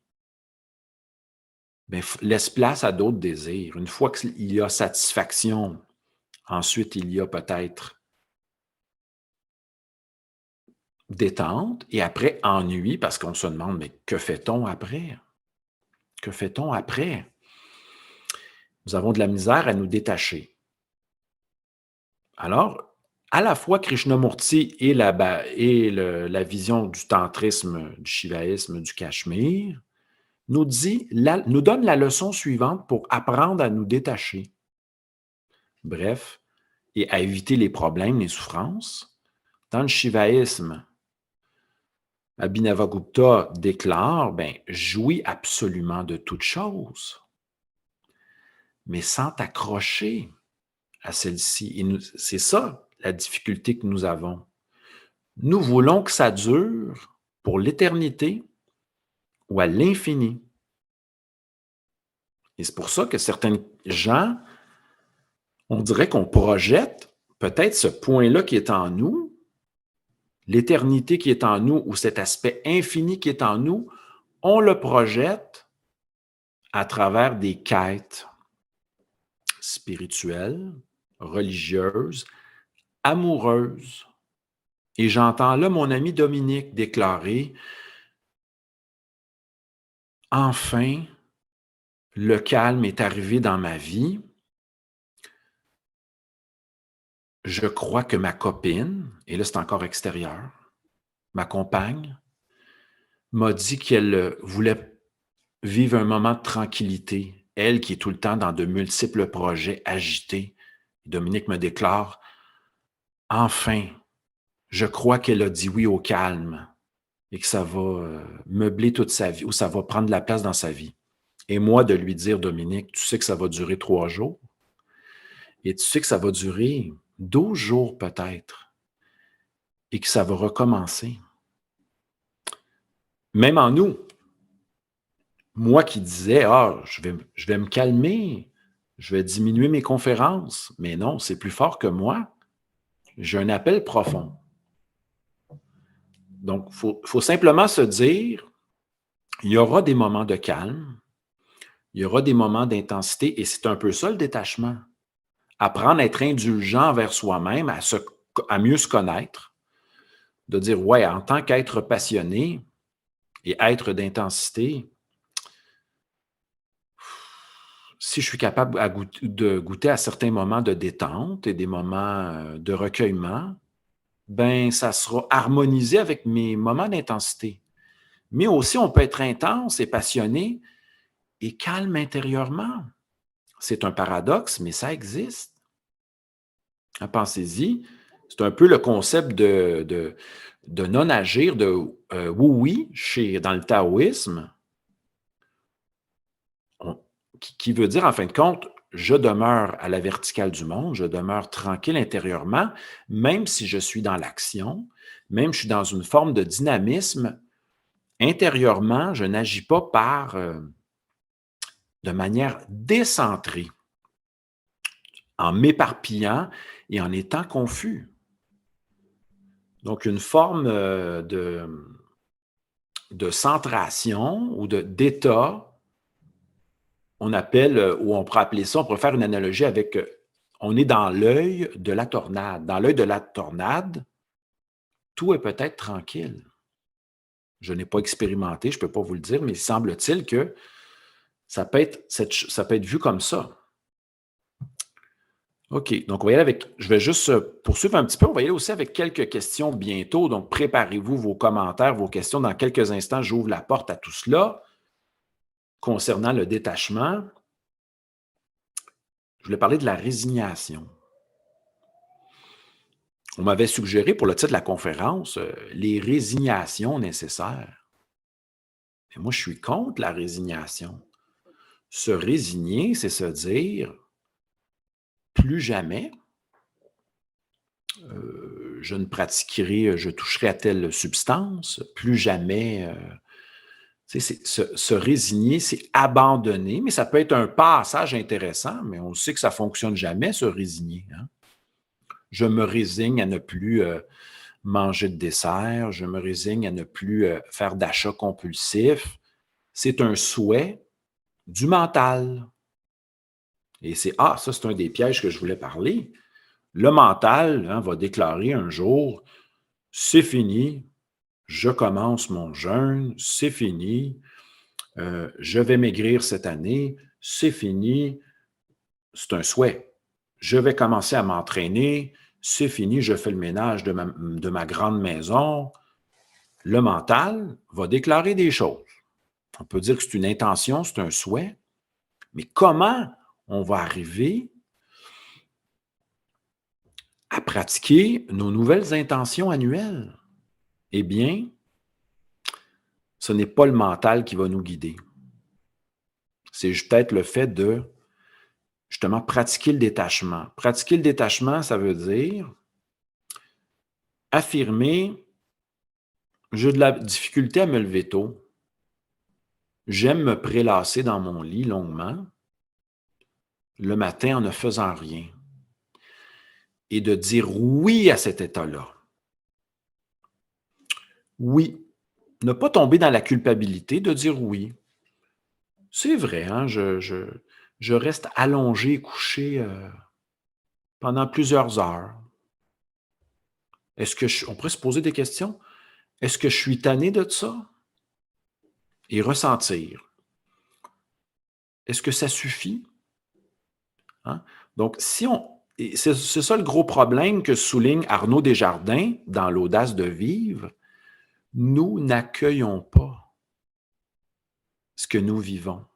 laisse place à d'autres désirs. Une fois qu'il y a satisfaction, ensuite il y a peut-être détente, et après ennui, parce qu'on se demande, mais que fait-on après? Que fait-on après? Nous avons de la misère à nous détacher. Alors, à la fois Krishnamurti et la vision du tantrisme, du shivaïsme, du Cachemire, nous donne la leçon suivante pour apprendre à nous détacher. Bref, et à éviter les problèmes, les souffrances. Dans le shivaïsme, Abhinavagupta déclare, jouis absolument de toutes choses, mais sans t'accrocher à celle-ci. Et c'est ça la difficulté que nous avons. Nous voulons que ça dure pour l'éternité ou à l'infini. Et c'est pour ça que certains gens, on dirait qu'on projette peut-être ce point-là qui est en nous, l'éternité qui est en nous ou cet aspect infini qui est en nous, on le projette à travers des quêtes spirituelles, religieuses, amoureuses. Et j'entends là mon ami Dominique déclarer « Enfin, le calme est arrivé dans ma vie. Je crois que ma copine, et là c'est encore extérieur, ma compagne, m'a dit qu'elle voulait vivre un moment de tranquillité. Elle qui est tout le temps dans de multiples projets agités. Dominique me déclare « Enfin, je crois qu'elle a dit oui au calme et que ça va meubler toute sa vie ou ça va prendre de la place dans sa vie. » Et moi, de lui dire, Dominique, tu sais que ça va durer 3 jours et tu sais que ça va durer 12 jours peut-être et que ça va recommencer. Même en nous, moi qui disais, je vais me calmer, je vais diminuer mes conférences, mais non, c'est plus fort que moi. J'ai un appel profond. Donc, il faut simplement se dire, Il y aura des moments de calme, il y aura des moments d'intensité et c'est un peu ça le détachement. Apprendre à être indulgent envers soi-même, à mieux se connaître, de dire, ouais, en tant qu'être passionné et être d'intensité, si je suis capable de goûter à certains moments de détente et des moments de recueillement, ben ça sera harmonisé avec mes moments d'intensité. Mais aussi, on peut être intense et passionné et calme intérieurement. C'est un paradoxe, mais ça existe. Hein, pensez-y, c'est un peu le concept de non-agir, de oui, dans le taoïsme, on- qui veut dire, en fin de compte, je demeure à la verticale du monde, je demeure tranquille intérieurement, même si je suis dans l'action, même si je suis dans une forme de dynamisme, intérieurement, je n'agis pas de manière décentrée, en m'éparpillant et en étant confus. Donc, une forme de centration ou d'état, on appelle, ou on pourrait appeler ça, on pourrait faire une analogie avec, on est dans l'œil de la tornade. Dans l'œil de la tornade, tout est peut-être tranquille. Je n'ai pas expérimenté, je ne peux pas vous le dire, mais semble-t-il que ça peut être vu comme ça. OK, donc on va y aller avec, je vais juste poursuivre un petit peu, on va y aller aussi avec quelques questions bientôt, donc préparez-vous vos commentaires, vos questions. Dans quelques instants, j'ouvre la porte à tout cela. Concernant le détachement, je voulais parler de la résignation. On m'avait suggéré pour le titre de la conférence, les résignations nécessaires. Et moi, je suis contre la résignation. Se résigner, c'est se dire, plus jamais, je ne pratiquerai, je toucherai à telle substance, plus jamais. Se résigner, c'est abandonner, mais ça peut être un passage intéressant, mais on sait que ça ne fonctionne jamais, se résigner. Hein? Je me résigne à ne plus manger de dessert, je me résigne à ne plus faire d'achats compulsifs. C'est un souhait du mental. Et ça c'est un des pièges que je voulais parler. Le mental va déclarer un jour, c'est fini, je commence mon jeûne, c'est fini, je vais maigrir cette année, c'est fini, c'est un souhait. Je vais commencer à m'entraîner, c'est fini, je fais le ménage de ma grande maison. Le mental va déclarer des choses. On peut dire que c'est une intention, c'est un souhait, mais comment on va arriver à pratiquer nos nouvelles intentions annuelles? Eh bien, ce n'est pas le mental qui va nous guider. C'est peut-être le fait de, justement, pratiquer le détachement. Pratiquer le détachement, ça veut dire affirmer, j'ai de la difficulté à me lever tôt. J'aime me prélasser dans mon lit longuement le matin en ne faisant rien. Et de dire oui à cet état-là. Oui. Ne pas tomber dans la culpabilité, de dire oui. C'est vrai, hein, je reste allongé, couché pendant plusieurs heures. On pourrait se poser des questions. Est-ce que je suis tanné de ça? Et ressentir. Est-ce que ça suffit? Hein? Donc, c'est ça le gros problème que souligne Arnaud Desjardins dans l'Audace de vivre. Nous n'accueillons pas ce que nous vivons.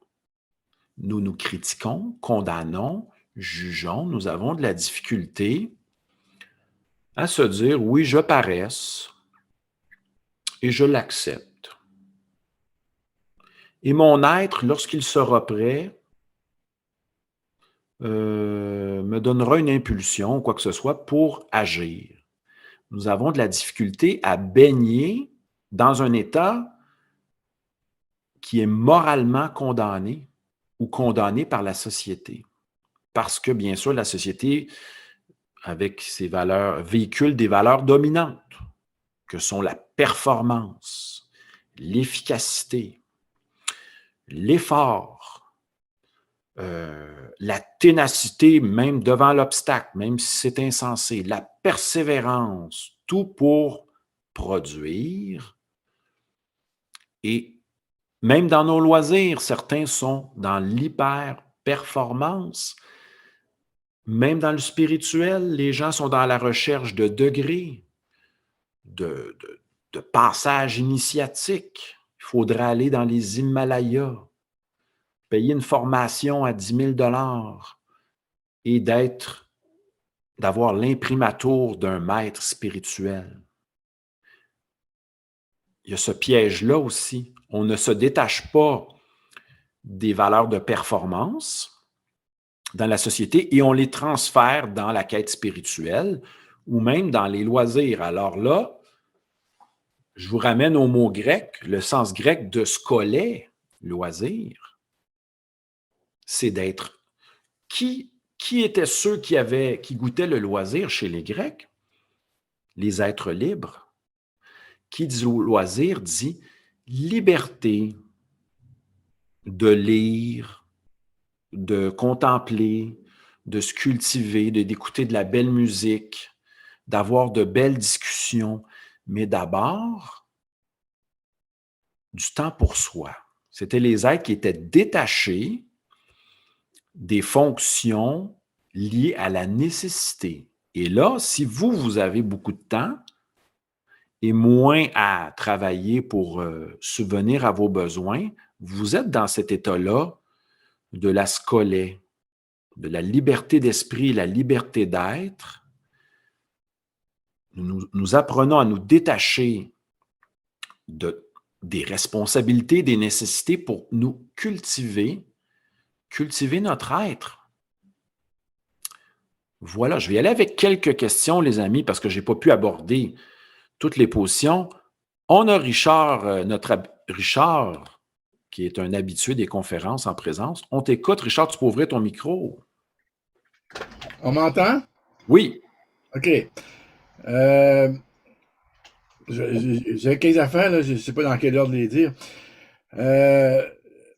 Nous nous critiquons, condamnons, jugeons, nous avons de la difficulté à se dire « oui, je paresse et je l'accepte ». Et mon être, lorsqu'il sera prêt, me donnera une impulsion ou quoi que ce soit pour agir. Nous avons de la difficulté à baigner dans un état qui est moralement condamné ou condamné par la société. Parce que, bien sûr, la société, avec ses valeurs, véhicule des valeurs dominantes, que sont la performance, l'efficacité. l'effort, la ténacité, même devant l'obstacle, même si c'est insensé, la persévérance, tout pour produire. Et même dans nos loisirs, certains sont dans l'hyper-performance. Même dans le spirituel, les gens sont dans la recherche de degrés, de passages initiatiques. Il faudrait aller dans les Himalayas, payer une formation à 10 000 et d'avoir l'imprimatur d'un maître spirituel. Il y a ce piège-là aussi. On ne se détache pas des valeurs de performance dans la société et on les transfère dans la quête spirituelle ou même dans les loisirs. Alors là, je vous ramène au mot grec, le sens grec de scolé, loisir. C'est d'être... Qui étaient ceux qui goûtaient le loisir chez les Grecs? Les êtres libres. Qui dit loisir dit liberté de lire, de contempler, de se cultiver, d'écouter de la belle musique, d'avoir de belles discussions, mais d'abord, du temps pour soi. C'était les êtres qui étaient détachés des fonctions liées à la nécessité. Et là, si vous avez beaucoup de temps et moins à travailler pour subvenir à vos besoins, vous êtes dans cet état-là de la scolée, de la liberté d'esprit, la liberté d'être. Nous apprenons à nous détacher des responsabilités, des nécessités pour nous cultiver notre être. Voilà, je vais y aller avec quelques questions, les amis, parce que je n'ai pas pu aborder toutes les positions. On a Richard, Richard, qui est un habitué des conférences en présence. On t'écoute. Richard, tu peux ouvrir ton micro. On m'entend? Oui. OK. J'ai 15 affaires, là, je ne sais pas dans quel ordre les dire.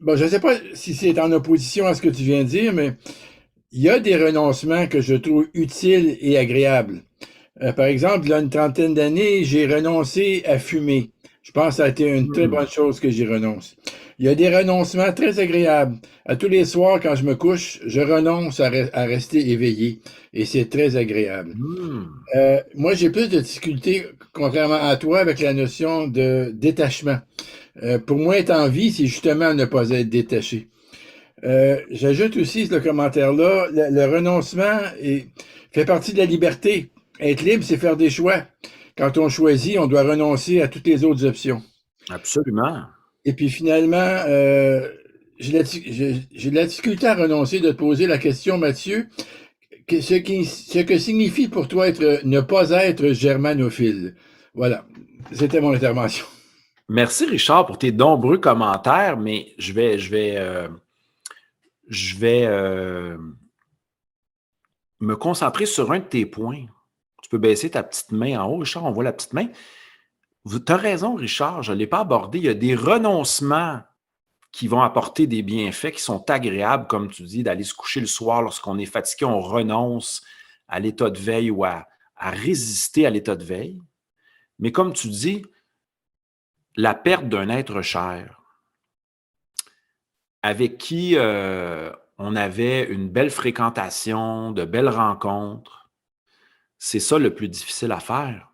Bon, je ne sais pas si c'est en opposition à ce que tu viens de dire, mais il y a des renoncements que je trouve utiles et agréables. Par exemple, il y a une trentaine d'années, j'ai renoncé à fumer. Je pense que ça a été une très bonne chose que j'y renonce. Il y a des renoncements très agréables. À tous les soirs, quand je me couche, je renonce à rester éveillé. Et c'est très agréable. Moi, j'ai plus de difficultés, contrairement à toi, avec la notion de détachement. Pour moi, être en vie, c'est justement ne pas être détaché. J'ajoute aussi ce commentaire-là, le renoncement fait partie de la liberté. Être libre, c'est faire des choix. Quand on choisit, on doit renoncer à toutes les autres options. Absolument. Et puis finalement, j'ai de la difficulté à renoncer de te poser la question, Mathieu, ce que signifie pour toi ne pas être germanophile. Voilà, c'était mon intervention. Merci, Richard, pour tes nombreux commentaires, mais je vais me concentrer sur un de tes points. Tu peux baisser ta petite main en haut, Richard, on voit la petite main. Tu as raison, Richard, je ne l'ai pas abordé. Il y a des renoncements qui vont apporter des bienfaits qui sont agréables, comme tu dis, d'aller se coucher le soir lorsqu'on est fatigué, on renonce à l'état de veille ou à résister à l'état de veille. Mais comme tu dis, la perte d'un être cher, avec qui on avait une belle fréquentation, de belles rencontres, c'est ça le plus difficile à faire.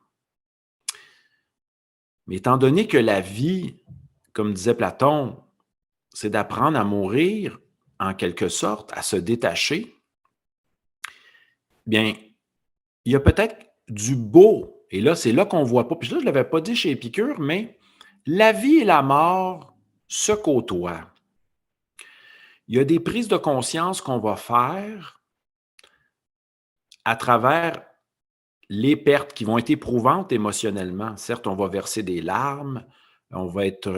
Mais étant donné que la vie, comme disait Platon, c'est d'apprendre à mourir, en quelque sorte, à se détacher, bien, il y a peut-être du beau. Et là, c'est là qu'on ne voit pas. Puis là, je ne l'avais pas dit chez Épicure, mais la vie et la mort se côtoient. Il y a des prises de conscience qu'on va faire à travers les pertes qui vont être éprouvantes émotionnellement. Certes, on va verser des larmes, on va être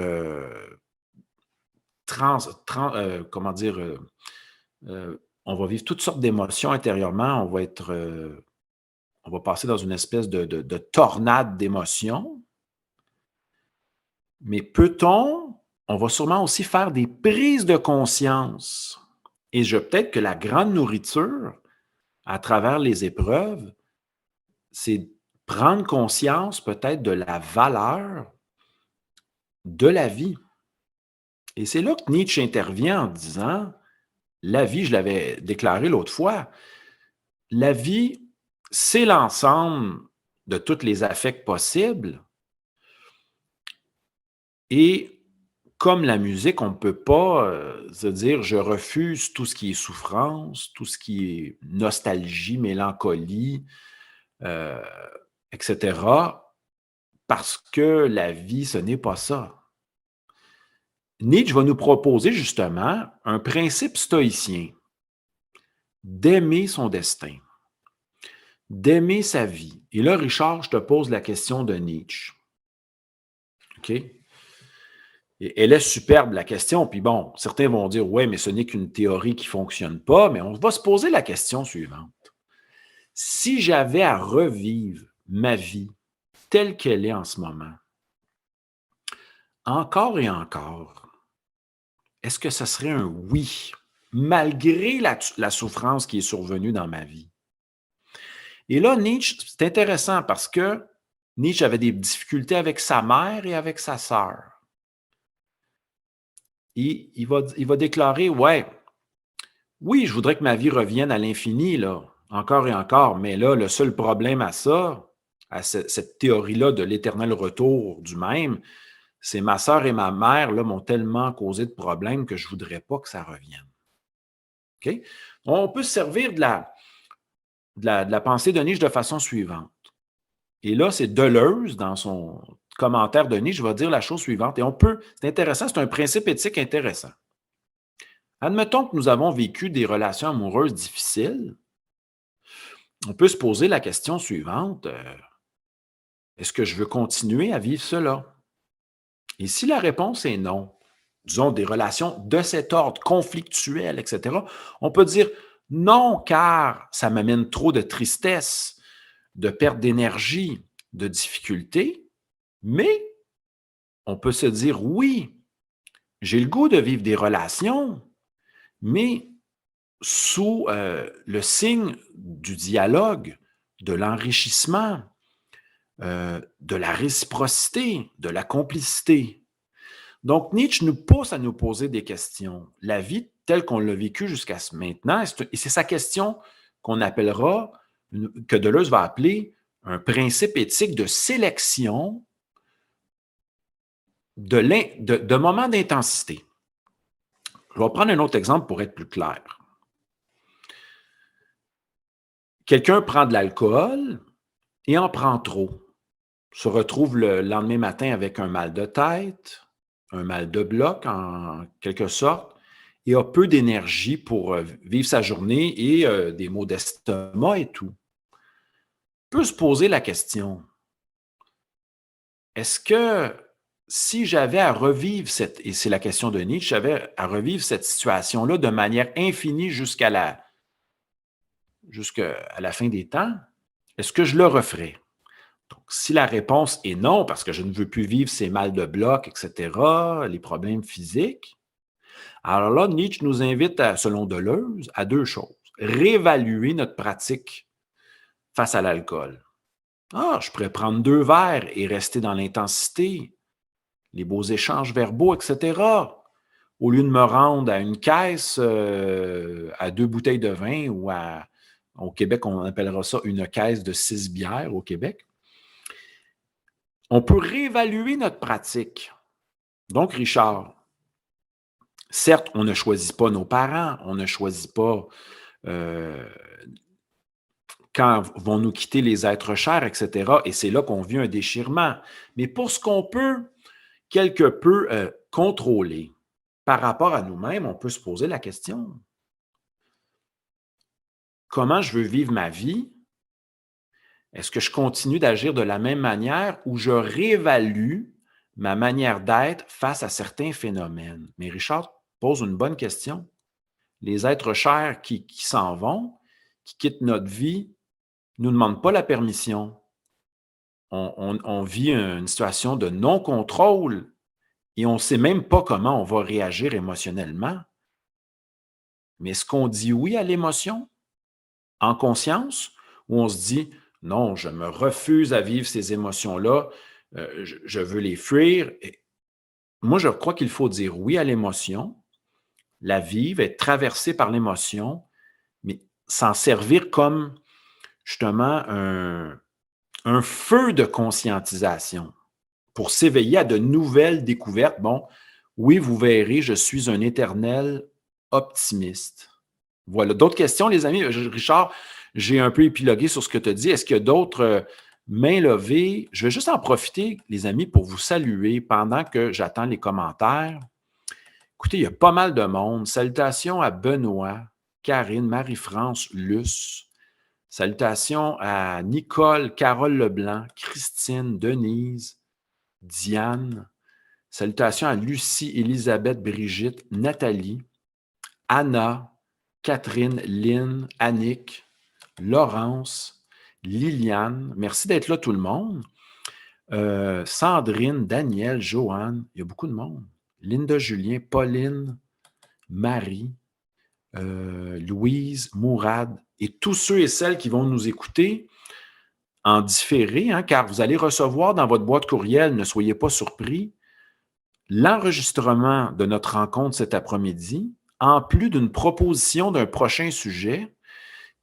on va vivre toutes sortes d'émotions intérieurement, on va passer dans une espèce de tornade d'émotions. Mais peut-on, on va sûrement aussi faire des prises de conscience. Et peut-être que la grande nourriture, à travers les épreuves, c'est prendre conscience peut-être de la valeur de la vie. Et c'est là que Nietzsche intervient en disant, la vie, je l'avais déclaré l'autre fois, la vie, c'est l'ensemble de tous les affects possibles. Et comme la musique, on ne peut pas se dire je refuse tout ce qui est souffrance, tout ce qui est nostalgie, mélancolie, euh, etc., parce que la vie, ce n'est pas ça. Nietzsche va nous proposer justement un principe stoïcien d'aimer son destin, d'aimer sa vie. Et là, Richard, je te pose la question de Nietzsche. OK? Et elle est superbe, la question. Puis bon, certains vont dire, ouais, mais ce n'est qu'une théorie qui ne fonctionne pas. Mais on va se poser la question suivante. Si j'avais à revivre ma vie telle qu'elle est en ce moment, encore et encore, est-ce que ce serait un oui, malgré la souffrance qui est survenue dans ma vie? Et là, Nietzsche, c'est intéressant parce que Nietzsche avait des difficultés avec sa mère et avec sa sœur. Il va déclarer, ouais, oui, je voudrais que ma vie revienne à l'infini, là, encore et encore, mais là, le seul problème à ça, à cette théorie-là de l'éternel retour du même, c'est ma sœur et ma mère là, m'ont tellement causé de problèmes que je ne voudrais pas que ça revienne. OK? On peut se servir de la pensée de Nietzsche de façon suivante. Et là, c'est Deleuze, dans son commentaire de Nietzsche, va dire la chose suivante. Et c'est intéressant, c'est un principe éthique intéressant. Admettons que nous avons vécu des relations amoureuses difficiles. On peut se poser la question suivante. Est-ce que je veux continuer à vivre cela? Et si la réponse est non, disons des relations de cet ordre, conflictuelles, etc., on peut dire non, car ça m'amène trop de tristesse, de perte d'énergie, de difficultés, mais on peut se dire oui, j'ai le goût de vivre des relations, mais sous le signe du dialogue, de l'enrichissement, de la réciprocité, de la complicité. Donc, Nietzsche nous pousse à nous poser des questions. La vie telle qu'on l'a vécue jusqu'à maintenant, et c'est sa question qu'on appellera, que Deleuze va appeler un principe éthique de sélection de moments d'intensité. Je vais prendre un autre exemple pour être plus clair. Quelqu'un prend de l'alcool et en prend trop. Se retrouve le lendemain matin avec un mal de tête, un mal de bloc en quelque sorte, et a peu d'énergie pour vivre sa journée et des maux d'estomac et tout. On peut se poser la question, est-ce que si j'avais à revivre et c'est la question de Nietzsche, j'avais à revivre cette situation-là de manière infinie jusqu'à la fin des temps, est-ce que je le referais? Donc, si la réponse est non, parce que je ne veux plus vivre ces mal de bloc, etc., les problèmes physiques, alors là, Nietzsche nous invite, selon Deleuze, à deux choses. Réévaluer notre pratique face à l'alcool. Ah, je pourrais prendre 2 verres et rester dans l'intensité, les beaux échanges verbaux, etc., au lieu de me rendre à une caisse, à 2 bouteilles de vin ou au Québec, on appellera ça une caisse de 6 bières au Québec. On peut réévaluer notre pratique. Donc, Richard, certes, on ne choisit pas nos parents, on ne choisit pas quand vont nous quitter les êtres chers, etc. Et c'est là qu'on vit un déchirement. Mais pour ce qu'on peut quelque peu contrôler par rapport à nous-mêmes, on peut se poser la question. Comment je veux vivre ma vie? Est-ce que je continue d'agir de la même manière ou je réévalue ma manière d'être face à certains phénomènes? Mais Richard pose une bonne question. Les êtres chers qui s'en vont, qui quittent notre vie, ne nous demandent pas la permission. On vit une situation de non-contrôle et on ne sait même pas comment on va réagir émotionnellement. Mais est-ce qu'on dit oui à l'émotion en conscience ou on se dit non, je me refuse à vivre ces émotions-là, je veux les fuir. Et moi, je crois qu'il faut dire oui à l'émotion, la vivre, être traversé par l'émotion, mais s'en servir comme justement un feu de conscientisation pour s'éveiller à de nouvelles découvertes. Bon, oui, vous verrez, je suis un éternel optimiste. Voilà. D'autres questions, les amis? Richard, j'ai un peu épilogué sur ce que tu as dit. Est-ce qu'il y a d'autres mains levées? Je vais juste en profiter, les amis, pour vous saluer pendant que j'attends les commentaires. Écoutez, il y a pas mal de monde. Salutations à Benoît, Karine, Marie-France, Luce. Salutations à Nicole, Carole Leblanc, Christine, Denise, Diane. Salutations à Lucie, Elisabeth, Brigitte, Nathalie, Anna, Catherine, Lynn, Annick, Laurence, Liliane. Merci d'être là, tout le monde. Sandrine, Daniel, Joanne. Il y a beaucoup de monde. Linda, Julien, Pauline, Marie, Louise, Mourad et tous ceux et celles qui vont nous écouter en différé, hein, car vous allez recevoir dans votre boîte courriel, ne soyez pas surpris, l'enregistrement de notre rencontre cet après-midi, en plus d'une proposition d'un prochain sujet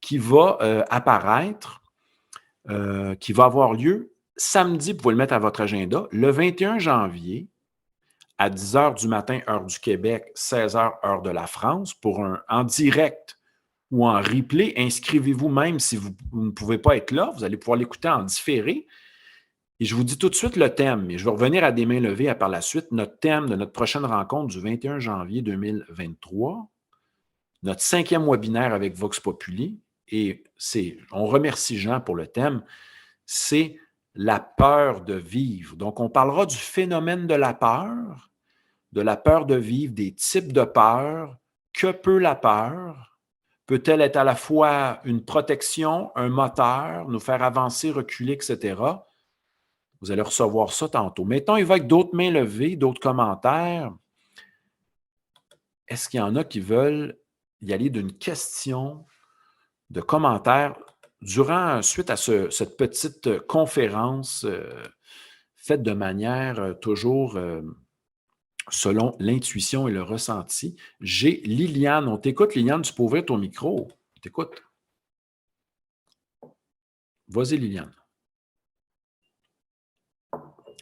qui va apparaître, qui va avoir lieu samedi, vous pouvez le mettre à votre agenda, le 21 janvier, à 10 h du matin, heure du Québec, 16 h, heure de la France, pour en direct ou en replay. Inscrivez-vous même si vous ne pouvez pas être là. Vous allez pouvoir l'écouter en différé. Et je vous dis tout de suite le thème, et je vais revenir à des mains levées par la suite. Notre thème de notre prochaine rencontre du 21 janvier 2023, notre 5e webinaire avec Vox Populi, et on remercie Jean pour le thème, c'est la peur de vivre. Donc, on parlera du phénomène de la peur de vivre, des types de peur, que peut la peur? Peut-elle être à la fois une protection, un moteur, nous faire avancer, reculer, etc.? Vous allez recevoir ça tantôt. Maintenant, il va avec d'autres mains levées, d'autres commentaires. Est-ce qu'il y en a qui veulent y aller d'une question, de commentaires, suite à cette petite conférence faite de manière toujours selon l'intuition et le ressenti? J'ai Liliane. On t'écoute, Liliane, tu peux ouvrir ton micro. On t'écoute. Vas-y, Liliane.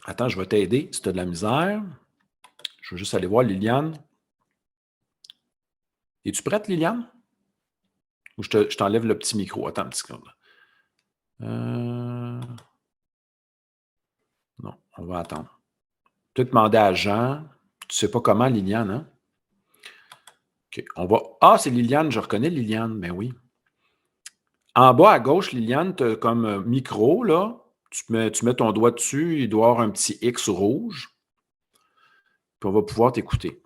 Attends, je vais t'aider si tu as de la misère. Je veux juste aller voir Liliane. Es-tu prête, Liliane? Ou je t'enlève le petit micro? Attends un petit seconde. Non, on va attendre. Peut-être demander à Jean. Tu ne sais pas comment, Liliane, hein? OK, on va... Ah, c'est Liliane, je reconnais Liliane, mais oui. En bas à gauche, Liliane, tu as comme micro, là. Tu mets ton doigt dessus, il doit y avoir un petit X rouge. Puis on va pouvoir t'écouter.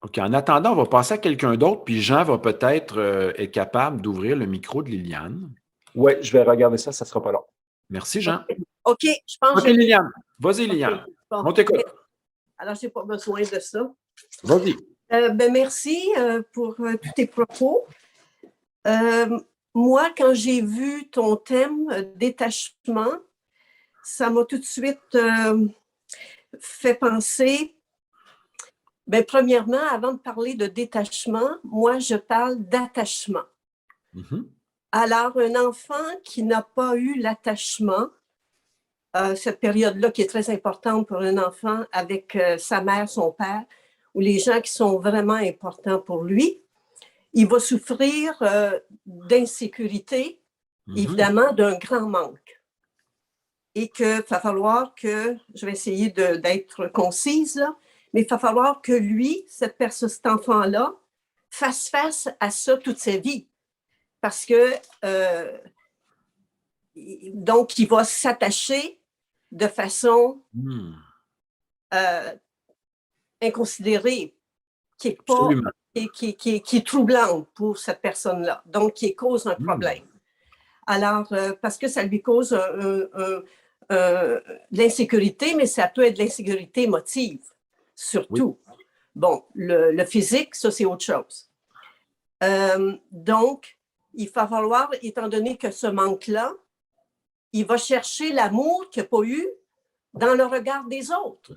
OK, en attendant, on va passer à quelqu'un d'autre, puis Jean va peut-être être capable d'ouvrir le micro de Liliane. Oui, je vais regarder ça, ça ne sera pas long. Merci, Jean. OK, je pense OK, Liliane. Vas-y, Liliane. Okay. Bon. On t'écoute. Alors, je n'ai pas besoin de ça. Vas-y. Merci pour tous tes propos. Moi, quand j'ai vu ton thème détachement, ça m'a tout de suite fait penser, premièrement, avant de parler de détachement, moi, je parle d'attachement. Mm-hmm. Alors, un enfant qui n'a pas eu l'attachement, cette période-là qui est très importante pour un enfant avec sa mère, son père, ou les gens qui sont vraiment importants pour lui, il va souffrir d'insécurité, évidemment, d'un grand manque. Et qu'il va falloir que, je vais essayer d'être concise, là, mais il va falloir que lui, cet enfant-là, fasse face à ça toute sa vie. Parce que, donc, il va s'attacher de façon inconsidérée, qui est pas... Qui est troublante pour cette personne-là, donc qui cause un problème. Alors, parce que ça lui cause de l'insécurité, mais ça peut être de l'insécurité émotive, surtout. Oui. Bon, le physique, ça, c'est autre chose. Donc, il va falloir, étant donné que ce manque-là, il va chercher l'amour qu'il n'a pas eu dans le regard des autres.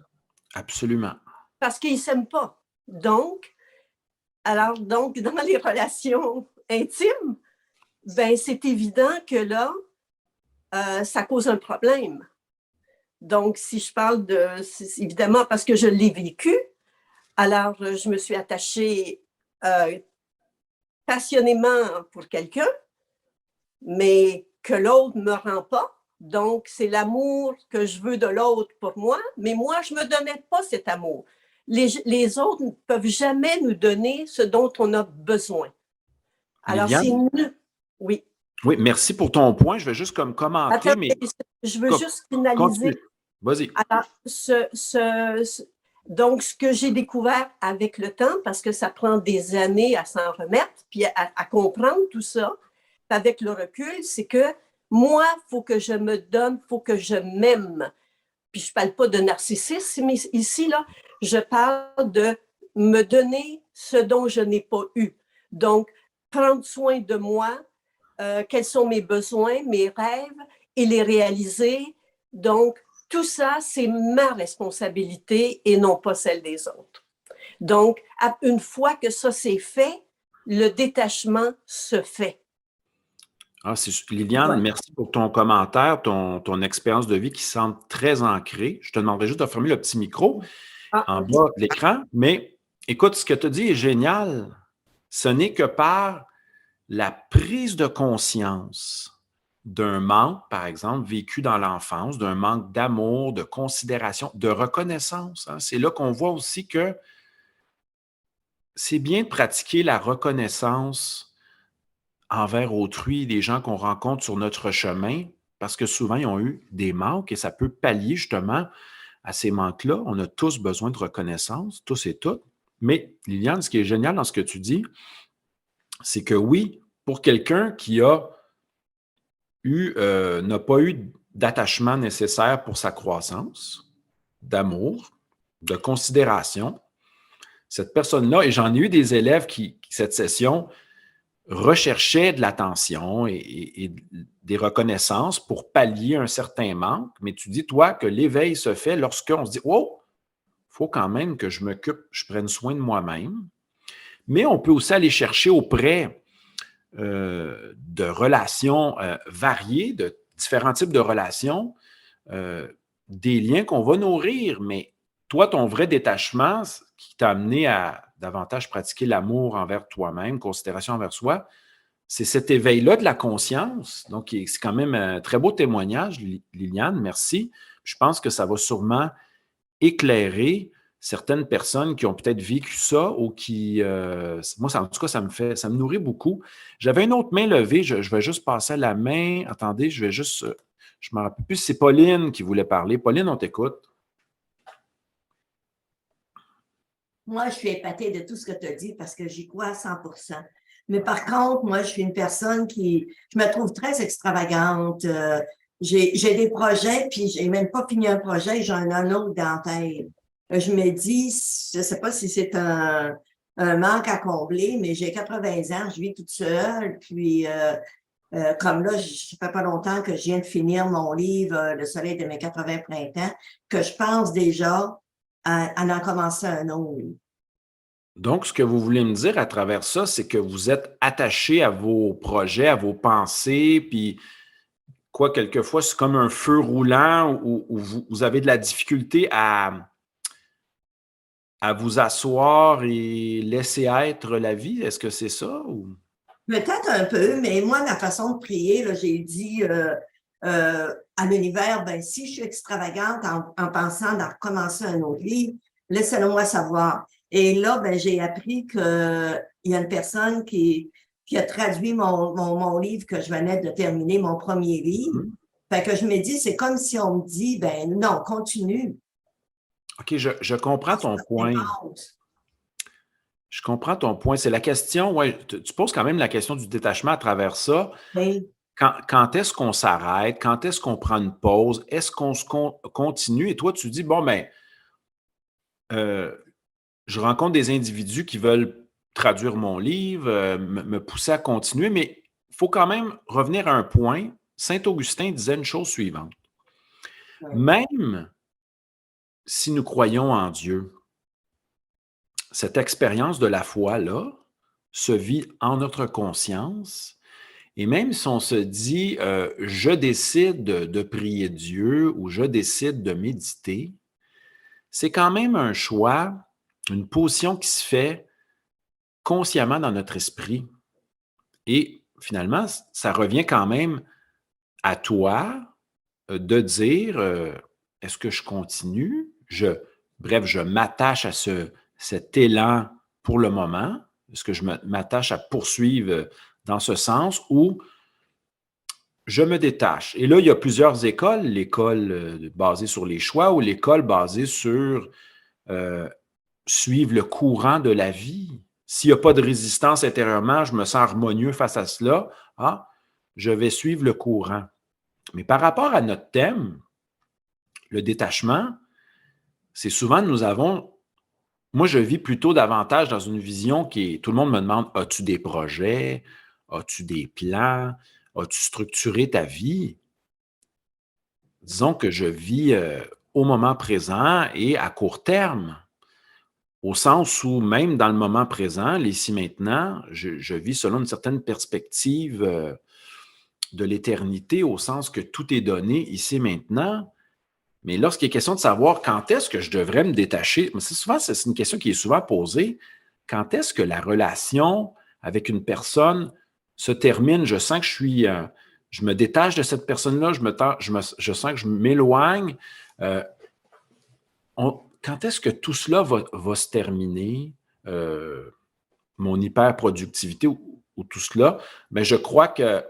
Absolument. Parce qu'il ne s'aime pas. Donc, dans les relations intimes, ben, c'est évident que là, ça cause un problème. Donc, si je parle évidemment, parce que je l'ai vécu, alors je me suis attachée passionnément pour quelqu'un, mais que l'autre ne me rend pas. Donc, c'est l'amour que je veux de l'autre pour moi, mais moi, je ne me donnais pas cet amour. Les autres ne peuvent jamais nous donner ce dont on a besoin. Alors, c'est nous. Oui. Oui, merci pour ton point. Je vais juste comme commenter. Attends, mais je veux juste finaliser. Vas-y. Alors, donc, ce que j'ai découvert avec le temps, parce que ça prend des années à s'en remettre, puis à comprendre tout ça, avec le recul, c'est que moi, il faut que je me donne, il faut que je m'aime. Puis je ne parle pas de narcissisme, mais ici, là, je parle de me donner ce dont je n'ai pas eu. Donc, prendre soin de moi, quels sont mes besoins, mes rêves, et les réaliser. Donc, tout ça, c'est ma responsabilité et non pas celle des autres. Donc, une fois que ça c'est fait, le détachement se fait. Ah, Liliane, ouais. Merci pour ton commentaire, ton expérience de vie qui semble très ancrée. Je te demanderais juste de fermer le petit micro en bas de l'écran. Mais écoute, ce que tu as dit est génial. Ce n'est que par la prise de conscience d'un manque, par exemple, vécu dans l'enfance, d'un manque d'amour, de considération, de reconnaissance. Hein. C'est là qu'on voit aussi que c'est bien de pratiquer la reconnaissance envers autrui, des gens qu'on rencontre sur notre chemin, parce que souvent, ils ont eu des manques et ça peut pallier justement à ces manques-là. On a tous besoin de reconnaissance, tous et toutes. Mais Liliane, ce qui est génial dans ce que tu dis, c'est que oui, pour quelqu'un qui n'a pas eu d'attachement nécessaire pour sa croissance, d'amour, de considération, cette personne-là, et j'en ai eu des élèves qui cette session, recherchaient de l'attention et des reconnaissances pour pallier un certain manque, mais tu dis, toi, que l'éveil se fait lorsqu'on se dit « Oh, il faut quand même que je m'occupe, je prenne soin de moi-même ». Mais on peut aussi aller chercher auprès de relations variées, de différents types de relations, des liens qu'on va nourrir. Mais toi, ton vrai détachement qui t'a amené à davantage pratiquer l'amour envers toi-même, considération envers soi, c'est cet éveil-là de la conscience. Donc, c'est quand même un très beau témoignage, Liliane, merci. Je pense que ça va sûrement éclairer certaines personnes qui ont peut-être vécu ça ou qui... moi, en tout cas, ça me nourrit beaucoup. J'avais une autre main levée, je vais juste passer à la main. Attendez, je ne me rappelle plus si c'est Pauline qui voulait parler. Pauline, on t'écoute. Moi, je suis épatée de tout ce que tu as dit parce que j'y crois à 100%. Mais par contre, moi, je suis une personne je me trouve très extravagante. J'ai des projets, puis j'ai même pas fini un projet, j'en ai un autre dans la tête. Je me dis, je sais pas si c'est un manque à combler, mais j'ai 80 ans, je vis toute seule, puis comme là, ça fait pas longtemps que je viens de finir mon livre « Le soleil de mes 80 printemps », que je pense déjà à en commencer un autre. Donc, ce que vous voulez me dire à travers ça, c'est que vous êtes attaché à vos projets, à vos pensées, puis quoi, quelquefois, c'est comme un feu roulant où vous avez de la difficulté à vous asseoir et laisser être la vie. Est-ce que c'est ça? Ou? Peut-être un peu, mais moi, ma façon de prier, là, j'ai dit à l'univers, ben, si je suis extravagante en pensant d'en recommencer un autre livre, laissez-le-moi savoir. Et là, ben, j'ai appris qu'il y a une personne qui a traduit mon livre que je venais de terminer, mon premier livre. Fait que je me dis, c'est comme si on me dit, ben non, continue. OK, je comprends ton point. Je comprends ton point. C'est la question, ouais, tu poses quand même la question du détachement à travers ça. Oui. quand est-ce qu'on s'arrête? Quand est-ce qu'on prend une pause? Est-ce qu'on continue? Et toi, tu dis, bon, ben, je rencontre des individus qui veulent traduire mon livre, me pousser à continuer, mais il faut quand même revenir à un point. Saint Augustin disait une chose suivante. Ouais. Même si nous croyons en Dieu, cette expérience de la foi-là se vit en notre conscience. Et même si on se dit, je décide de prier Dieu ou je décide de méditer, c'est quand même un choix, une position qui se fait consciemment dans notre esprit. Et finalement, ça revient quand même à toi de dire, est-ce que je continue? Bref, je m'attache à cet élan pour le moment. Est-ce que je m'attache à poursuivre dans ce sens ou je me détache? Et là, il y a plusieurs écoles. L'école basée sur les choix ou l'école basée sur suivre le courant de la vie. S'il n'y a pas de résistance intérieurement, je me sens harmonieux face à cela, je vais suivre le courant. Mais par rapport à notre thème, le détachement, c'est souvent moi je vis plutôt davantage dans une vision tout le monde me demande, as-tu des projets? As-tu des plans? As-tu structuré ta vie? Disons que je vis au moment présent et à court terme. Au sens où, même dans le moment présent, l'ici maintenant, je vis selon une certaine perspective de l'éternité, au sens que tout est donné ici maintenant. Mais lorsqu'il est question de savoir quand est-ce que je devrais me détacher, c'est une question qui est souvent posée. Quand est-ce que la relation avec une personne se termine? Je sens que je me détache de cette personne-là, je sens que je m'éloigne. Quand est-ce que tout cela va se terminer, mon hyperproductivité ou tout cela? Bien, je crois qu'il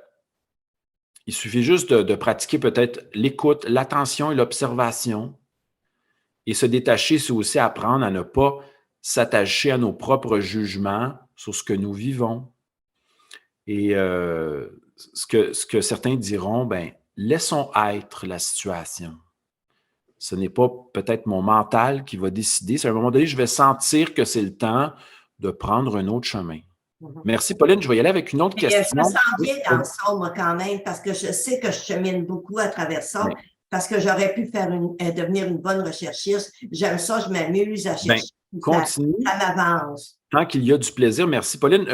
suffit juste de pratiquer peut-être l'écoute, l'attention et l'observation. Et se détacher, c'est aussi apprendre à ne pas s'attacher à nos propres jugements sur ce que nous vivons. Et ce que certains diront, bien, laissons être la situation. Ce n'est pas peut-être mon mental qui va décider. C'est à un moment donné, je vais sentir que c'est le temps de prendre un autre chemin. Merci, Pauline. Je vais y aller avec une autre question. Je me sens bien dans ça, moi, quand même, parce que je sais que je chemine beaucoup à travers ça, parce que j'aurais pu devenir une bonne recherchiste. J'aime ça, je m'amuse à chercher. Continue. Ça m'avance. Tant qu'il y a du plaisir. Merci, Pauline.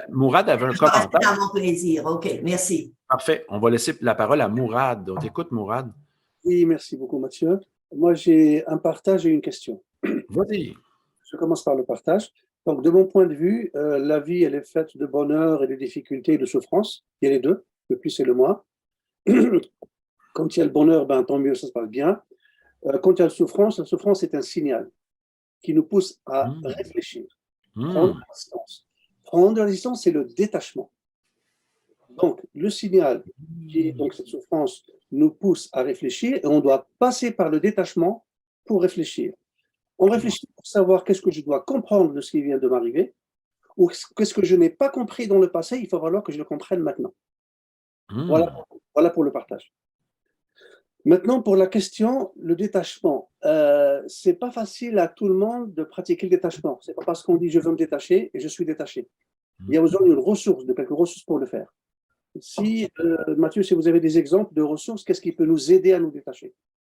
Mourad avait un commentaire. Je vais dans mon plaisir. OK, merci. Parfait. On va laisser la parole à Mourad. On t'écoute, Mourad. Oui, merci beaucoup, Mathieu. Moi, j'ai un partage et une question. Vas-y. Je commence par le partage. Donc, de mon point de vue, la vie, elle est faite de bonheur et de difficultés et de souffrance. Il y a les deux, le plus et le moins. Quand il y a le bonheur, ben, tant mieux, ça se passe bien. Quand il y a la souffrance est un signal qui nous pousse à réfléchir, prendre la distance. Prendre la distance, c'est le détachement. Donc, le signal, donc cette souffrance, nous pousse à réfléchir et on doit passer par le détachement pour réfléchir. On réfléchit pour savoir qu'est-ce que je dois comprendre de ce qui vient de m'arriver ou qu'est-ce que je n'ai pas compris dans le passé, il faut falloir que je le comprenne maintenant. Voilà pour le partage. Maintenant, pour la question, le détachement. C'est pas facile à tout le monde de pratiquer le détachement. C'est pas parce qu'on dit je veux me détacher et je suis détaché. Il y a besoin de quelques ressources pour le faire. Mathieu, si vous avez des exemples de ressources, qu'est-ce qui peut nous aider à nous détacher?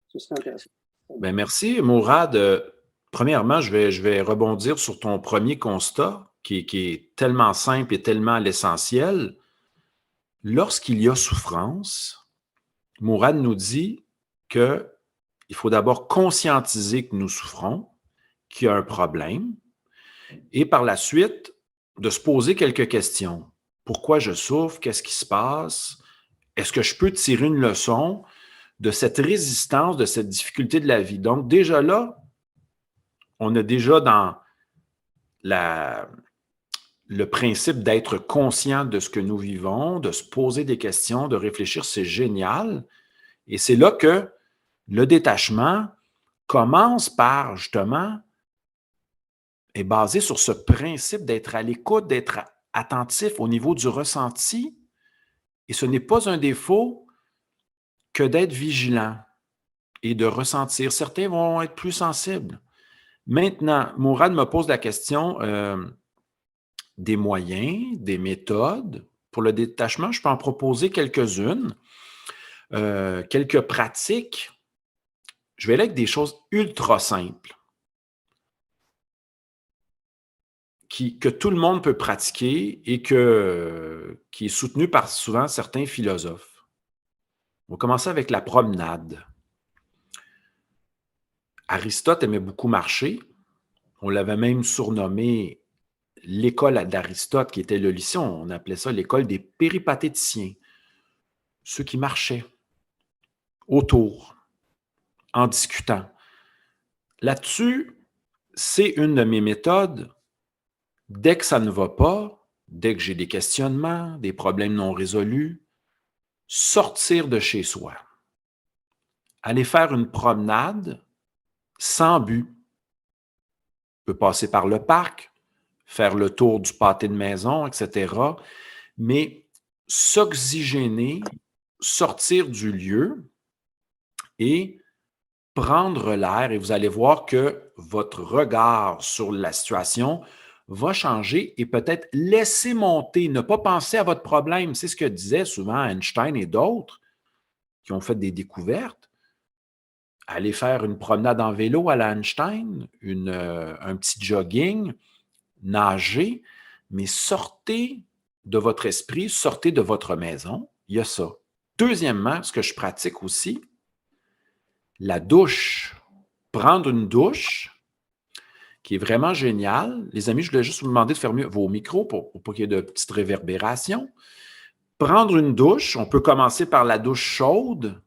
Ce serait intéressant. Bien, merci, Mourad. Premièrement, je vais rebondir sur ton premier constat qui est tellement simple et tellement l'essentiel. Lorsqu'il y a souffrance, Mourad nous dit qu'il faut d'abord conscientiser que nous souffrons, qu'il y a un problème, et par la suite, de se poser quelques questions. Pourquoi je souffre? Qu'est-ce qui se passe? Est-ce que je peux tirer une leçon de cette résistance, de cette difficulté de la vie? Donc, déjà là, on a déjà dans le principe d'être conscient de ce que nous vivons, de se poser des questions, de réfléchir, c'est génial. Et c'est là que le détachement commence par, justement, est basé sur ce principe d'être à l'écoute, d'être attentif au niveau du ressenti Et ce n'est pas un défaut que d'être vigilant et de ressentir. Certains vont être plus sensibles. Maintenant, Mourad me pose la question des moyens, des méthodes. Pour le détachement, je peux en proposer quelques-unes, quelques pratiques. Je vais aller avec des choses ultra simples que tout le monde peut pratiquer et qui est soutenu par souvent certains philosophes. On va commencer avec la promenade. Aristote aimait beaucoup marcher. On l'avait même surnommé l'école d'Aristote, qui était le lycée. On appelait ça l'école des péripatéticiens. Ceux qui marchaient autour, en discutant. Là-dessus, c'est une de mes méthodes. Dès que ça ne va pas, dès que j'ai des questionnements, des problèmes non résolus, sortir de chez soi. Aller faire une promenade sans but. On peut passer par le parc, faire le tour du pâté de maison, etc. Mais s'oxygéner, sortir du lieu et prendre l'air, et vous allez voir que votre regard sur la situation va changer et peut-être laisser monter, ne pas penser à votre problème. C'est ce que disaient souvent Einstein et d'autres qui ont fait des découvertes. Aller faire une promenade en vélo à la Einstein, un petit jogging, nager, mais sortez de votre esprit, sortez de votre maison. Il y a ça. Deuxièmement, ce que je pratique aussi, la douche. Prendre une douche, qui est vraiment génial. Les amis, je voulais juste vous demander de fermer vos micros pour qu'il y ait de petites réverbérations. Prendre une douche, on peut commencer par la douche chaude,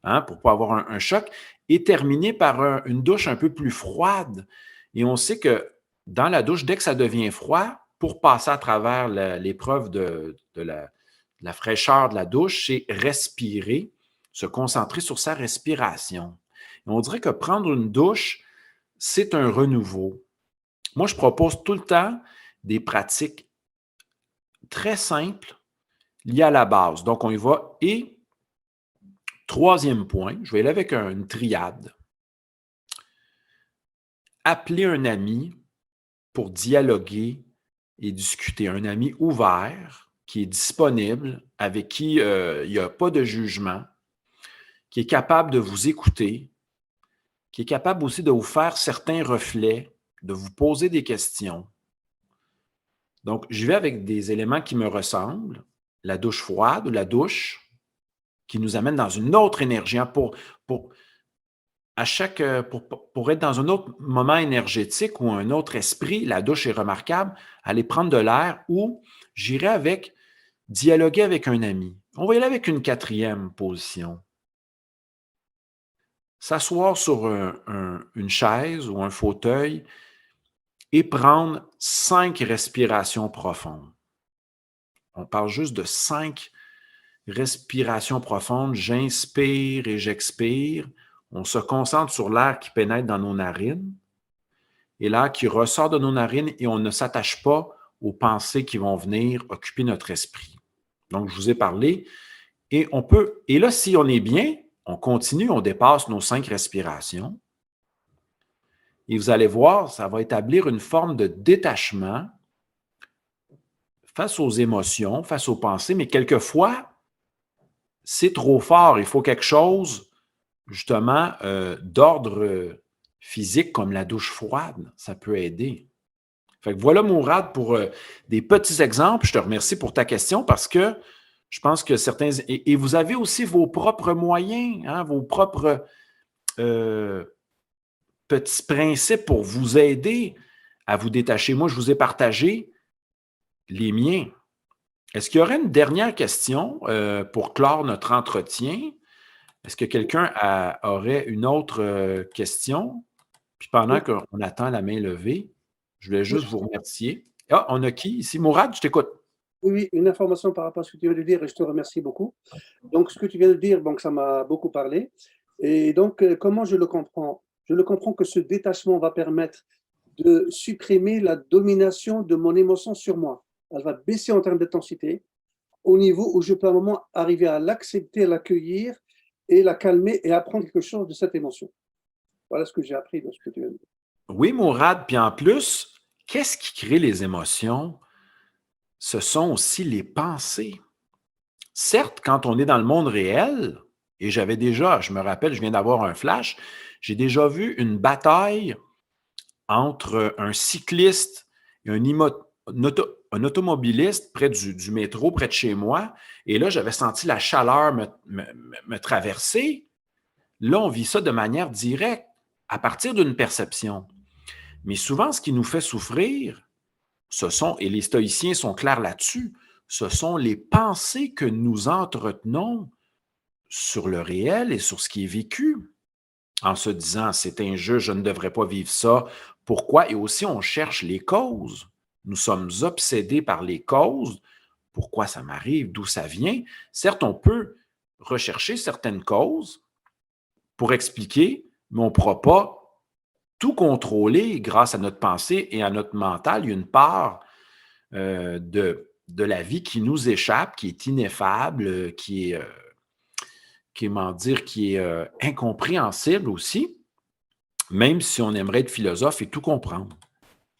pour ne pas avoir un choc, et terminer par une douche un peu plus froide. Et on sait que dans la douche, dès que ça devient froid, pour passer à travers l'épreuve de la fraîcheur de la douche, c'est respirer, se concentrer sur sa respiration. Et on dirait que prendre une douche, c'est un renouveau. Moi, je propose tout le temps des pratiques très simples liées à la base. Donc, on y va. Et troisième point, je vais aller avec une triade. Appeler un ami pour dialoguer et discuter. Un ami ouvert, qui est disponible, avec qui il n'y a pas de jugement, qui est capable de vous écouter, qui est capable aussi de vous faire certains reflets, de vous poser des questions. Donc, j'y vais avec des éléments qui me ressemblent. La douche froide ou la douche qui nous amène dans une autre énergie. Pour être dans un autre moment énergétique ou un autre esprit, la douche est remarquable. Aller prendre de l'air ou j'irai avec dialoguer avec un ami. On va y aller avec une quatrième position. S'asseoir sur une chaise ou un fauteuil et prendre 5 respirations profondes. On parle juste de 5 respirations profondes. J'inspire et j'expire. On se concentre sur l'air qui pénètre dans nos narines et l'air qui ressort de nos narines et on ne s'attache pas aux pensées qui vont venir occuper notre esprit. Donc, je vous ai parlé et là, si on est bien, on continue, on dépasse nos 5 respirations. Et vous allez voir, ça va établir une forme de détachement face aux émotions, face aux pensées, mais quelquefois, c'est trop fort. Il faut quelque chose, justement, d'ordre physique, comme la douche froide. Ça peut aider. Fait que voilà, Mourad, pour des petits exemples. Je te remercie pour ta question parce que je pense que certains... Et vous avez aussi vos propres moyens, vos propres petits principes pour vous aider à vous détacher. Moi, je vous ai partagé les miens. Est-ce qu'il y aurait une dernière question pour clore notre entretien? Est-ce que quelqu'un aurait une autre question? Puis pendant qu'on attend la main levée, je voulais juste vous remercier. Ah, on a qui ici? Mourad, je t'écoute. Oui, une information par rapport à ce que tu viens de dire et je te remercie beaucoup. Donc, ce que tu viens de dire, donc, ça m'a beaucoup parlé. Et donc, comment je le comprends? Je le comprends que ce détachement va permettre de supprimer la domination de mon émotion sur moi. Elle va baisser en termes d'intensité au niveau où je peux à un moment arriver à l'accepter, l'accueillir et la calmer et apprendre quelque chose de cette émotion. Voilà ce que j'ai appris de ce que tu viens de dire. Oui, Mourad, puis en plus, qu'est-ce qui crée les émotions? Ce sont aussi les pensées. Certes, quand on est dans le monde réel, et j'avais déjà, je me rappelle, je viens d'avoir un flash, j'ai déjà vu une bataille entre un cycliste et un automobiliste près du métro, près de chez moi, et là, j'avais senti la chaleur me traverser. Là, on vit ça de manière directe, à partir d'une perception. Mais souvent, ce qui nous fait souffrir, ce sont, et les stoïciens sont clairs là-dessus, ce sont les pensées que nous entretenons sur le réel et sur ce qui est vécu, en se disant c'est injuste, je ne devrais pas vivre ça. Pourquoi? Et aussi, on cherche les causes. Nous sommes obsédés par les causes. Pourquoi ça m'arrive? D'où ça vient? Certes, on peut rechercher certaines causes pour expliquer, mais on ne pourra pas tout contrôler grâce à notre pensée et à notre mental. Il y a une part de la vie qui nous échappe, qui est ineffable, qui est incompréhensible aussi, même si on aimerait être philosophe et tout comprendre.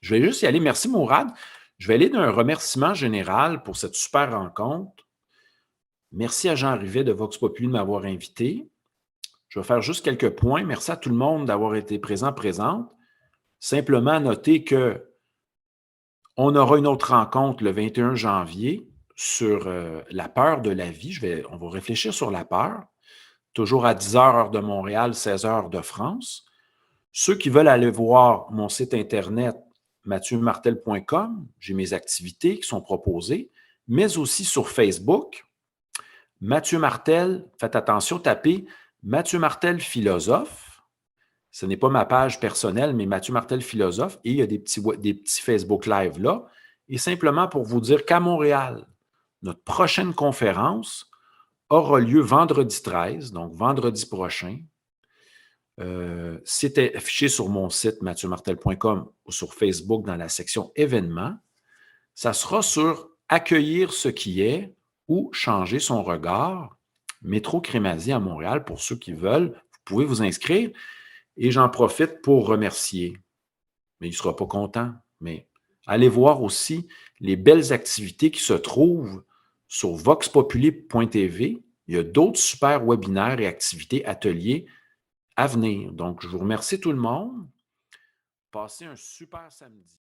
Je vais juste y aller. Merci, Mourad. Je vais aller d'un remerciement général pour cette super rencontre. Merci à Jean Rivet de Vox Populi de m'avoir invité. Je vais faire juste quelques points. Merci à tout le monde d'avoir été présente. Simplement noter que on aura une autre rencontre le 21 janvier sur la peur de la vie. On va réfléchir sur la peur. Toujours à 10h heure de Montréal, 16h heure de France. Ceux qui veulent aller voir mon site internet mathieumartel.com, j'ai mes activités qui sont proposées, mais aussi sur Facebook. Mathieu Martel, faites attention, tapez Mathieu Martel philosophe. Ce n'est pas ma page personnelle, mais Mathieu Martel philosophe. Et il y a des petits Facebook Live là. Et simplement pour vous dire qu'à Montréal, notre prochaine conférence aura lieu vendredi 13, donc vendredi prochain. C'est affiché sur mon site mathieumartel.com ou sur Facebook dans la section événements. Ça sera sur accueillir ce qui est ou changer son regard. Métro Crémazie à Montréal, pour ceux qui veulent, vous pouvez vous inscrire. Et j'en profite pour remercier. Mais il ne sera pas content. Mais allez voir aussi les belles activités qui se trouvent sur voxpopuli.tv. Il y a d'autres super webinaires et activités, ateliers à venir. Donc, je vous remercie tout le monde. Passez un super samedi.